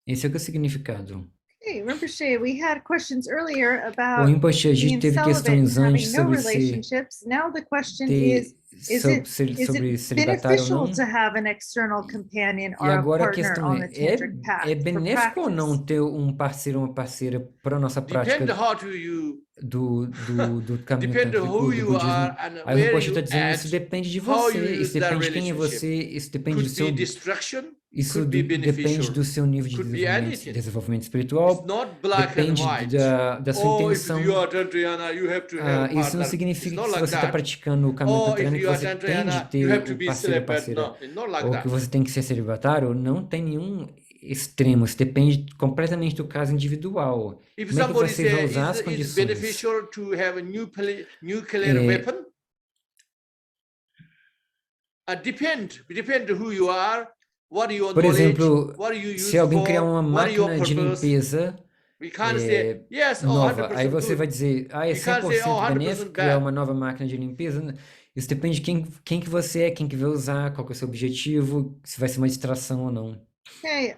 Esse é o que é o significado. Hey, Rinpoche, we had questions earlier O about Rinpoche, a gente being teve celibate and questões antes having no sobre ser, relationships. Now the question ter, is sobre it celibatário ou beneficial não. to have an external companion E or a agora a partner questão on the tantric path é for benéfico ou não practice? ter um parceiro ou uma parceira para a nossa depend prática? how do you do caminho Depend tântrico, who do you budismo. are and Aí o where Rinpoche you está dizendo, isso at, depende de how você, you use isso that depende de quem é relationship. você, isso depende do Could seu, be destruction, isso could be depende beneficial. do seu nível de Could be anything. desenvolvimento It's espiritual, not black and depende white. da sua Oh, if intenção. you are Tantrayana, you have to have a Isso não partner. It's significa que not se like você está that. praticando o caminho Oh, if tantriano que you are você tem de Tantrayana, you have to ter be o parceiro ou celibate. parceira, No, it's not like ou que that. você tem que ser celibatário, não tem nenhum extremo, isso depende completamente do caso individual. If Como é que somebody você vai says usar as it's condições? beneficial to have a nuclear É, weapon, depend who you are, what your Por knowledge, exemplo, what you use se alguém criar for, uma what your máquina de purpose. limpeza We can't say yes, oh, nova, aí 100% você vai good. dizer, é You can't say 100% 100% benéfico criar uma bad. nova máquina de limpeza. Isso depende de quem que você é, quem que vai usar, qual que é o seu objetivo, se vai ser uma distração ou não. Okay,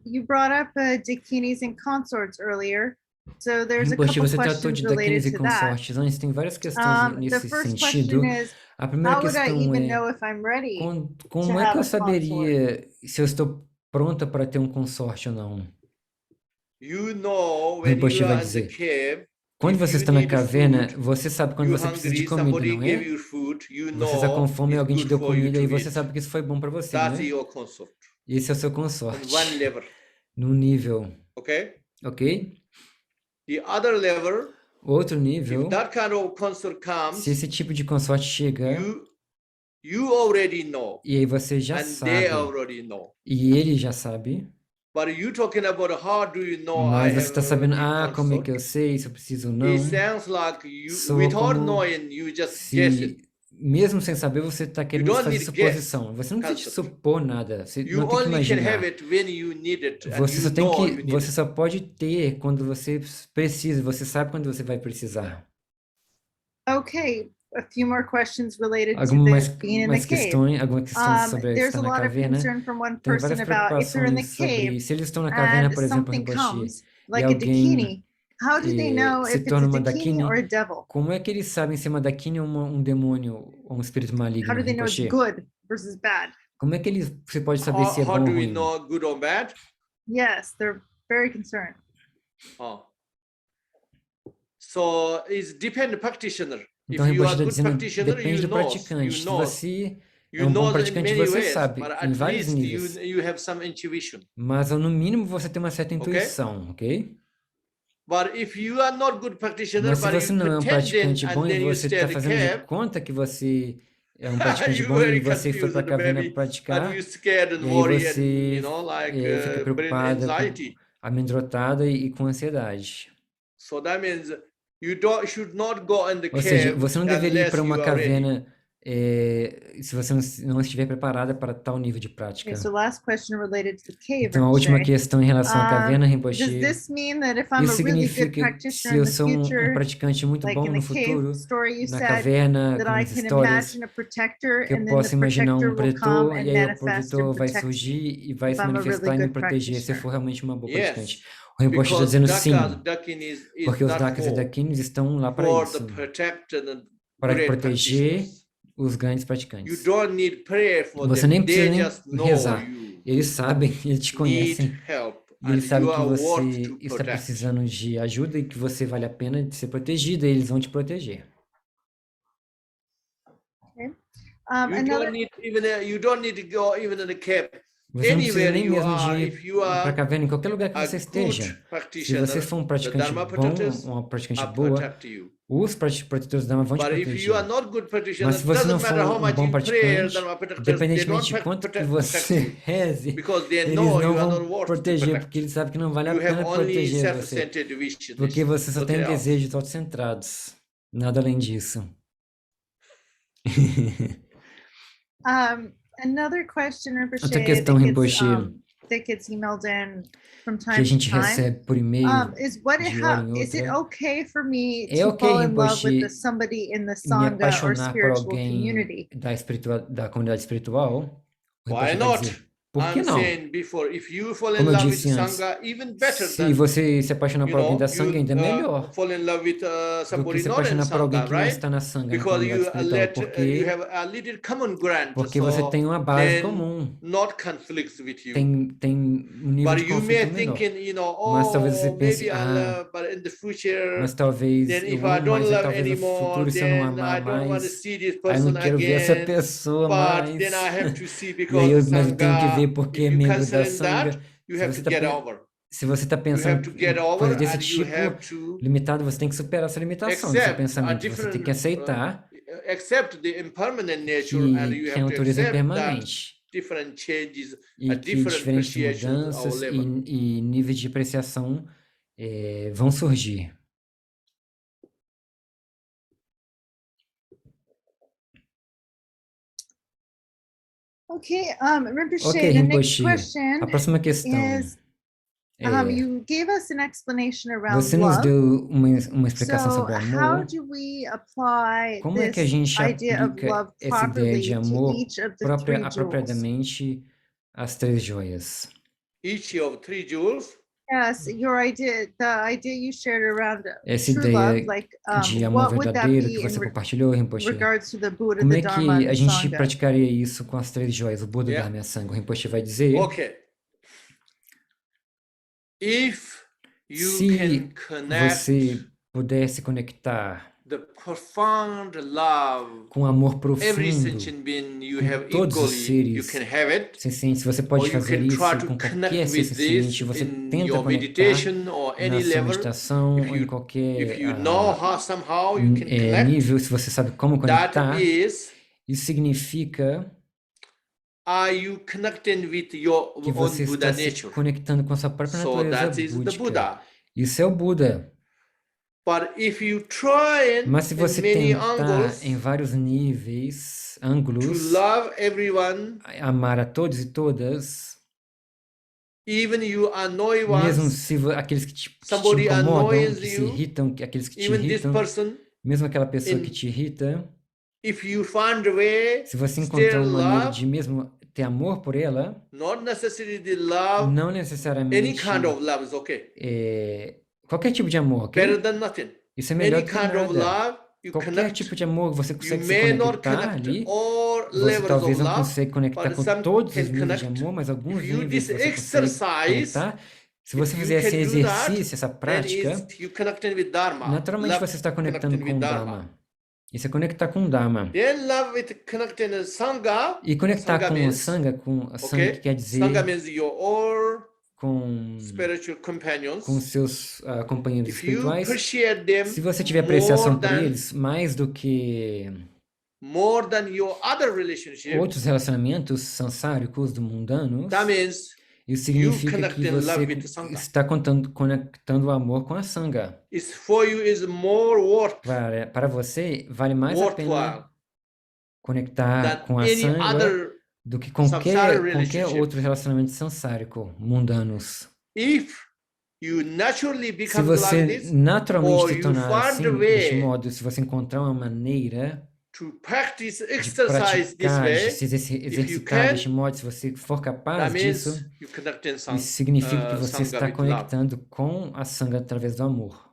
you brought up dakinis and consorts earlier. So there's a Rinpoche, couple você tratou questions de dakinis related e to that. consortes antes, tem várias questões The nesse first sentido. question is, A primeira how would I questão even é, know if I'm ready to como é que have eu a consort? saberia se eu estou pronta para ter um consorte ou não? You know O when Rinpoche you vai are in the dizer, cave, quando if você you está na need caverna, food, você sabe quando you're você precisa de hungry, comida, somebody não gave é? you food, you Você está com know fome e it's alguém te good deu for you comida to e você eat. sabe que isso foi bom para você, não That's é? your consort. Esse é o seu On consorte. one level, Num nível, okay? ok? The other level, Outro if nível, that kind of consort se comes, esse tipo de consorte chega, you already know, e aí você já and they sabe, already know. e ele já sabe, But you talking about how do you know I mas você have está sabendo, a como é que consort? eu sei se eu preciso ou não? It sounds like you, Soa without como knowing, you just guess se, it. mesmo sem saber, você está querendo don't fazer need suposição. Você não precisa concept. supor nada, você You não tem que only can imaginar. have it when you need it, and Você you só tem know you que, need você it. só pode ter quando você precisa, você sabe quando você vai precisar. Okay, a few more questions related to Algumas being in the cave. algumas questões sobre There's estar a na lot of caverna. concern from one Tem person várias about if they're in the preocupações sobre cave se eles estão na caverna, and por exemplo, something Rinpoche, comes, e like a alguém dakini. How do they know se if it's a torna uma dakini dakini, or a devil? como é que eles sabem se é uma dakini ou um demônio ou um espírito How maligno, do they know it's Rinpoche? good versus bad? Como é que você pode saber se é How bom ou do we ruim? know good or bad? Yes, they're very concerned. Oh. So it's depend practitioner. Então, If you Rinpoche are está good dizendo, practitioner, depende you do know, praticante. Se you know, você é you um bom know in praticante, many você ways, sabe, but em at vários least níveis. you have some intuition. Mas, no mínimo, você tem uma certa intuição, ok? But if you are not good practitioner, Mas se but você you não é um pretend praticante and bom e then you você stay está at the fazendo de cave, conta que você é um praticante you bom e very você foi para a confused caverna maybe, praticar, and you scared and e aí worry and você like fica brain preocupada, anxiety. amedrontada e com ansiedade. So that means you should not go in the Ou seja, cave você não deveria ir unless para uma you are ready. caverna se você não estiver preparada para tal nível de prática. Okay, so last question related to the cave. Então, a última Rinpoche. questão em relação à caverna, Does Rinpoche, this mean that if I'm isso a really good significa que practitioner se in eu the sou um future, praticante muito like bom in no the cave futuro, story you na said, caverna, that com I as can histórias, imagine a protector que eu and then the posso imaginar protector um will come protetor, and e aí o manifest and protetor vai protect me surgir e vai if se I'm a manifestar really e me good proteger se eu practitioner. for realmente uma boa Yes, praticante. O Rinpoche está because dizendo sim, Dakinis is porque os not Dakas e for Dakinis estão lá para the isso, protected and para great proteger practitioners. os grandes You praticantes. don't need prayer for Você them. nem precisa They nem just know rezar. you Eles sabem, eles te need conhecem, help e eles and sabem you que are worth você to está protect. precisando de ajuda e que você vale a pena de ser protegido, e eles vão te proteger. Okay. You don't need to go even in the cave. Você não precisa Anywhere nem you mesmo are, de if you ir para a are caverna, em qualquer lugar que a você good esteja. Se practitioner, você for um the praticante Dharma bom, protectors uma praticante are boa, protect you. os protetores da Dharma vão te But if you are proteger. not good practitioner, Mas se você não doesn't for matter how um much bom you pray, praticante, Dharma protectors, they independentemente don't de quanto que protect você you reze, because they eles know não you are not vão worth to proteger, protect. porque eles sabem que não vale a You have pena only proteger você. self-centered wishes, Porque você só tem nothing else. desejos autocentrados. Nada além disso. Another question, Rinpoche, Outra questão, Rinpoche, that gets emailed in from que a time to gente time, recebe por e-mail is de hora em is it outra. okay for me É to ok, fall in love with Rinpoche, somebody in the me Sangha or apaixonar por spiritual alguém community? da comunidade espiritual? O Why Rinpoche vai not? dizer, por que I'm não? saying before, if you fall in Como eu love with disse antes, Sangha, even better se than, você se apaixonar por alguém da Sangha, ainda é melhor fall in love with do que somebody se not in apaixonar por alguém Sangha, que não right? está na Sangha, na Because comunidade espiritual. you have a little common ground, Porque você so tem uma base then comum. not conflicts with you. Tem nível But de you may conflito menor. thinking, you know, Mas talvez você oh, pense, maybe I love, but in the future, mas talvez then if eu I amo, don't mas love talvez no anymore, futuro, se eu não then amar I don't want to mais, see this aí eu não person quero ver essa again. pessoa But then mais. I have to see E aí because mas eu tenho que ver Sangha, porque if é you membro da consider that, Sangha. you Se have você to está get over. se você tá You have pensando to get em over coisa desse and you tipo have to limitado, você tem que superar essa limitação, esse accept a pensamento. Você tem que different, aceitar accept the impermanent nature and you que a have to natureza é accept that impermanente different changes, e que different diferentes appreciations or mudanças level. e níveis de apreciação vão surgir. Okay, Rinpoche, Ok, the next Rinpoche, question a próxima questão is, é: you gave us an explanation around você nos love. deu uma explicação So sobre o how amor. do we apply Como é que a this gente idea of aplica love essa ideia de properly to amor each of the three jewels? apropriadamente às três joias? Each of three jewels. Yes, your idea, the idea you shared around Essa true love, ideia like de amor what would that verdadeiro que be in você compartilhou, Rinpoche. regards to the Buddha, Como the é Dharma, que and a the gente Sangha? praticaria isso com as três joias, o Buda, Yeah. Dharma e a Sangha? O Rinpoche vai dizer, Okay. If you se can connect você pudesse conectar the profound love com amor every profundo sentient being you com have todos os equally, you seres can have it, sencientes, você or pode you fazer can isso try to com connect qualquer ser with this senciente, você in tenta your conectar meditation or na any sua level. meditação ou em If qualquer you know how somehow you can connect, nível, se você sabe como that conectar, is, isso significa are you connecting with your que own você Buddha está se nature? conectando com a sua própria So natureza that is the búdica. Buddha. Isso é o Buda. But if you try Mas se você in many tentar angles em vários níveis, to ângulos, love everyone, amar a todos e todas, even you annoy mesmo ones, se aqueles que te somebody incomodam, annoys que se you, irritam, aqueles que te even this irritam, person, mesmo aquela pessoa que in te irrita, if you find a way, se você still encontrar uma maneira love, de mesmo ter amor por ela, not necessarily the love, não any necessariamente kind of love is okay. qualquer tipo de amor, ok? Better than nothing. Isso é melhor Any do que kind of nada. love, you Qualquer connect. tipo de amor você You consegue se may not conectar connect ali. all Você levels talvez of não love, consiga conectar but com some todos can os níveis de connect. amor, mas alguns If you níveis this você consegue exercise, conectar. Se você if you fizer esse can do that, exercício, essa then prática, is you connecting with Dharma. naturalmente Love você está conectando connecting com with o Dharma. Dharma. Isso é conectar com o Dharma. Then love with connecting with Sangha. E conectar Sangha com a means, Sangha, que okay, quer Sangha dizer means your all com spiritual companions. seus companheiros If you espirituais. appreciate them Se você tiver apreciação more por than eles, mais do que your other relationship, outros relacionamentos sansáricos do mundanos, that means isso you significa que connect in love você with Sangha. está conectando o amor com a Sangha. It's for you is more worth, Para você, vale mais a pena worthwhile conectar than com a any Sangha other do que samsara qualquer relationship. outro relacionamento sansárico, mundanos. If you naturally Se become like você this, naturalmente or se you tornar find assim, a deste way modo, se você encontrar uma maneira to practice de exercise this praticar, de way, se if you exercitar can, deste modo, se você for capaz that means disso, you connect in isso significa que você Sangha está with love. conectando com a Sangha através do amor.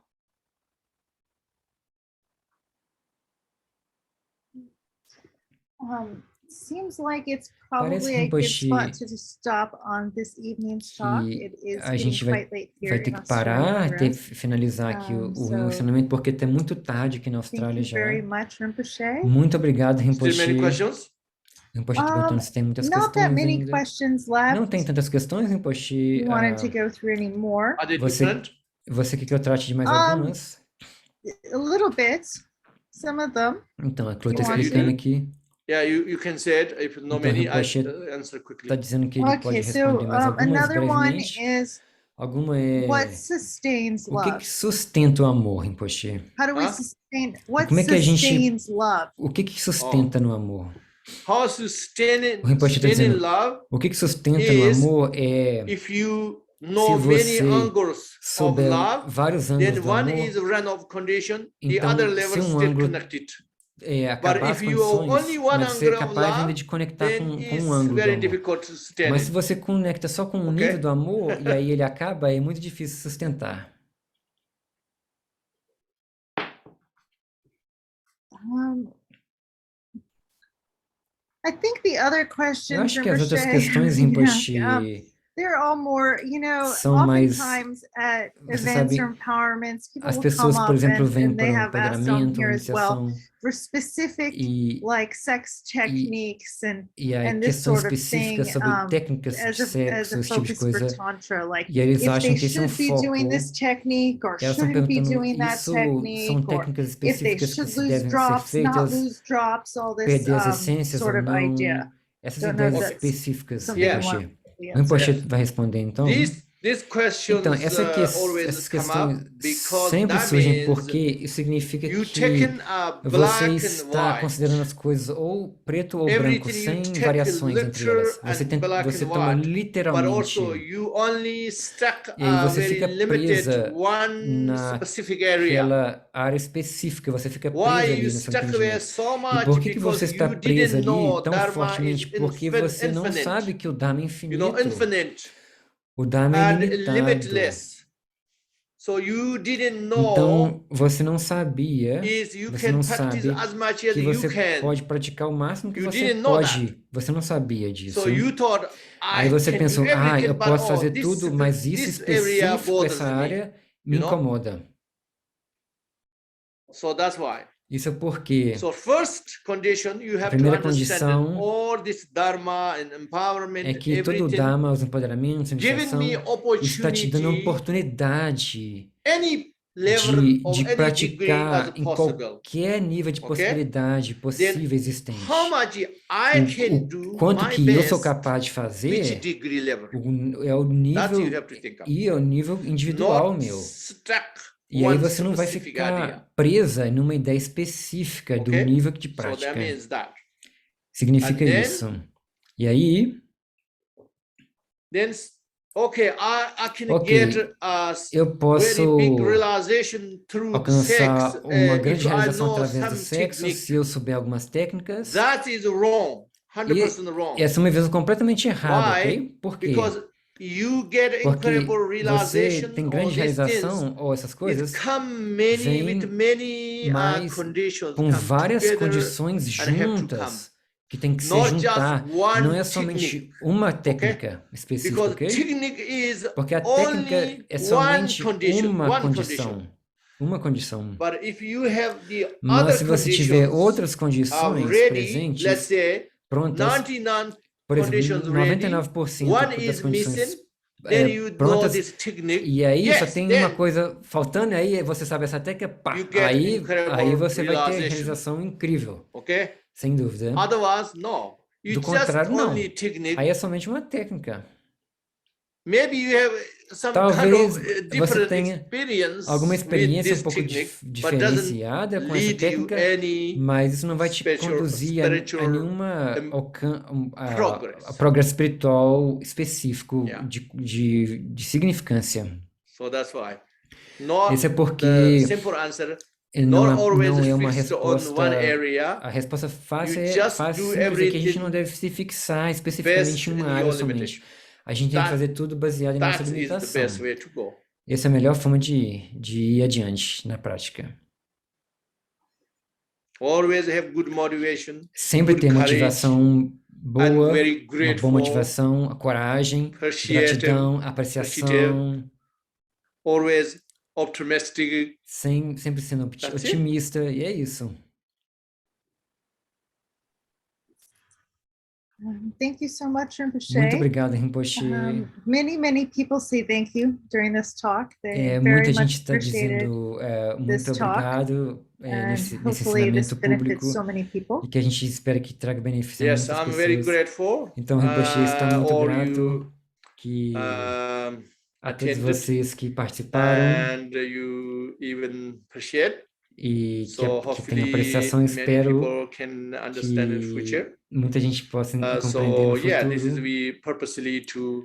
Seems like it's Parece, probably a good Rinpoche, spot to stop on this evening's talk. que It is a getting gente vai quite late here ter in que Australia parar, for us. finalizar aqui o So ensinamento, porque está muito tarde aqui na thank Austrália you já. very much, Rinpoche. Muito obrigado, Still Rinpoche. many questions? Rinpoche está perguntando se tem muitas Not that questões many ainda. questions Não left. tem tantas questões, Rinpoche. You wanted to go through any more? Are they Você, different? você quer que eu trate de mais algumas? A little bit, some of them. Então, a Chloe está You want explicando to? aqui. Yeah, you can say it. If no Então, many, I Rinpoche answer quickly. está dizendo que ele pode Okay, so responder mais algumas another one brevemente. is Alguma what é... sustains O que love? sustenta o amor, Rinpoche? How do we Huh? sustain? What Como é que a gente- sustains love? O que sustenta no amor? How sustaining, O Rinpoche está sustaining dizendo, love o que sustenta no is amor é if you know se many você angles of souber love, vários then ângulos do one amor, is run of condition, the então other se levels um still ângulo connected. acabar as if you have condições, only one mas ser angle of capaz ainda love, de conectar then com it's um ângulo do very amor. difficult to sustain Mas se it. você conecta só com um Ok? nível do amor e aí ele acaba, é muito difícil sustentar. I think the other Eu questions, acho que as outras Rinpoche, questões, you can Rinpoche, ask, they're all more, you know, são mais, oftentimes at você events sabe, or empowerments, people as will come pessoas, por up exemplo, vêm and they para o have asked on empoderamento, here as well iniciação, for specific e, like sex techniques e aí and this questões sort of específicas thing sobre técnicas de as a sexo, esse tipo de focus for coisa, Tantra, like e aí eles if acham they que esse é um should be doing foco, this technique or e elas estão shouldn't be perguntando, doing that isso são technique, or técnicas if they específicas que should se lose devem ser drops, not feitas, lose drops, all this perder as essências ou sort of idea. não, essas Don't know if ideias that's específicas, something you Rinpoche. want the O Rinpoche Yes. vai responder então. These questions Então, always essas come questões up because sempre that surgem means porque isso significa you que taken a você black and está white. considerando as coisas ou preto ou branco, Everything you sem take variações entre elas. literal Você, and black você and toma white, but literalmente, also you only stuck e aí a você very fica limited presa one specific area. naquela área específica, você fica presa Why ali you no seu stuck there entendimento. so E much? por que você Because está you presa didn't ali know tão Dharma fortemente? is Porque você não infinite. sabe que o Dharma é You know, infinito. infinite O Dharma é and ilimitado. limitless. So you didn't know Então, você não sabia, is you você can não practice sabe as much as que you você can. pode praticar o máximo que You você didn't know pode. Você não sabia disso. So you thought Aí I você can pensou, do everything, eu but posso fazer tudo, mas isso this area específico, bothers essa me. área, me You know? incomoda. So that's why. Isso é porque So first condition you a have to primeira understand that condição all this dharma and empowerment, é que todo o everything Dharma, os empoderamentos, a giving iniciação, me está te dando a opportunity, oportunidade any level of de any degree as praticar em possible. qualquer nível de Okay? possibilidade possível existente. How much I can do Quanto my que eu sou best, capaz de which fazer degree level? é o That nível you have to think of. e é o nível individual Not meu. stuck E aí one você não vai specific ficar idea. presa numa ideia específica do Okay? nível de So prática. that means that. Significa And then- isso. E aí, Then, okay, I can Ok, get a eu very posso big realization through alcançar sex uma if grande I realização know através do some sexo technique. se eu souber algumas técnicas. That is wrong, 100% wrong. Essa é uma visão completamente errada, Why? ok? Por quê? Because you get Porque incredible você realization tem or grande these things. realização ou essas It coisas come many vem with many mais conditions com come várias together condições and have to juntas que tem que se Not just juntar. one Não é somente technique, uma técnica específica, because ok? technique is Porque a only técnica é one somente condition, uma one condição. condition. Uma condição. But if you have the Mas other se você tiver conditions outras condições ready, presentes, let's say prontas, 99 por exemplo, conditions ready, 99% one das is condições missing, then you know prontas, this technique. e aí só Yes, tem then uma coisa faltando, e aí você sabe essa técnica, pá, you get aí incredible você vai ter realization. realização incrível, Okay. sem dúvida. Otherwise, no. You Do just contrário, não. only technique. Aí é somente uma técnica. Maybe you have some Talvez kind of você different tenha experience alguma with experiência this um pouco technique, but doesn't diferenciada com essa lead you técnica, any mas isso não vai te conduzir a spiritual nenhuma progress. progresso espiritual específico Yeah. de significância. So that's why. Not Esse é the porque simple answer. não Not always é uma fixed on resposta. one area. A resposta fácil You é just fácil do simples, é que a gente everything não deve se fixar especificamente best em in uma área your somente. limitation. A gente tem que That- fazer tudo baseado em nossa That is the limitação. best way to go. Essa é a melhor forma de ir adiante na prática. Always have good motivation, Sempre good ter courage, motivação and boa, very uma grateful, boa motivação, a coragem, appreciative, gratidão, apreciação, always optimistic. sempre sendo That's it. otimista, e é isso. Thank you so much, Rinpoche. Muito obrigado, Rinpoche. Many people say thank you during this talk. They very Muita much gente está appreciated, dizendo this muito talk, obrigado and nesse hopefully this ensinamento público benefits so many people. e que a gente espera que traga benefício a Yes, muitas I'm very pessoas. grateful. Então, Rinpoche está muito all grato you que um, a todos attended vocês que participaram and you even appreciate. e So que tenham hopefully apreciação. many Espero people can understand in future. que muita gente possa compreender So no yeah, this is futuro. we purposely to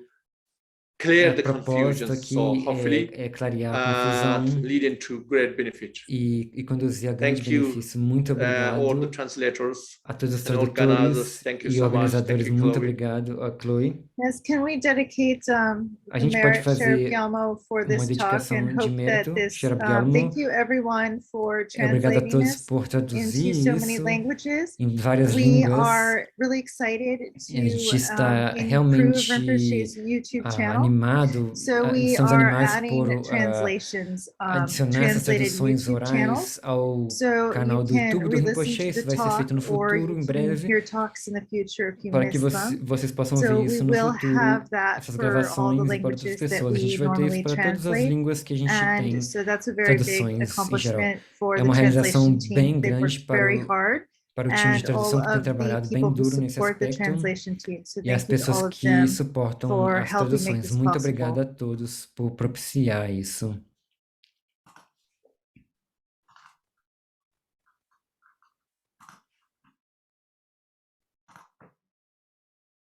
clear A the propósito confusion. aqui So hopefully, é clarear a confusão leading to great benefit. e conduzir a grande Thank you, benefício. Muito all the obrigado translators a todos os and organizers. tradutores Thank you e so much. Thank organizadores. you, Muito Chloe. obrigado a Chloe. Yes, can we dedicate A the gente pode merit Sheriff fazer Gelmo for uma this talk dedicação and de hope that mérito, this, Sheriff thank Gelmo. you everyone for Obrigado a translating todos this por traduzir into so many isso languages. em várias We línguas. are really excited E a gente to está improve realmente Rinpoche's YouTube channel. animado, So we estamos are animados adding por translations, adicionar essas translated traduções YouTube channel. orais ao So canal you do can YouTube do re-listen Rinpoche. to Isso the vai ser talk feito no or futuro, you em can breve, hear talks in the future if you para que miss them. vocês possam So ouvir we isso no will futuro, have that essas for all the gravações e para outras languages that pessoas. A gente we vai ter isso normally para todas as translate. línguas que a gente tem And so that's a very big traduções em geral. accomplishment for É the uma realização translation team. bem They've grande worked very hard. para o time de And all tradução que tem of the trabalhado bem people who duro nesse support the aspecto translation team. So e as thank you to all pessoas of que them suportam for as helping make traduções. this Muito obrigado possible. a todos por propiciar isso.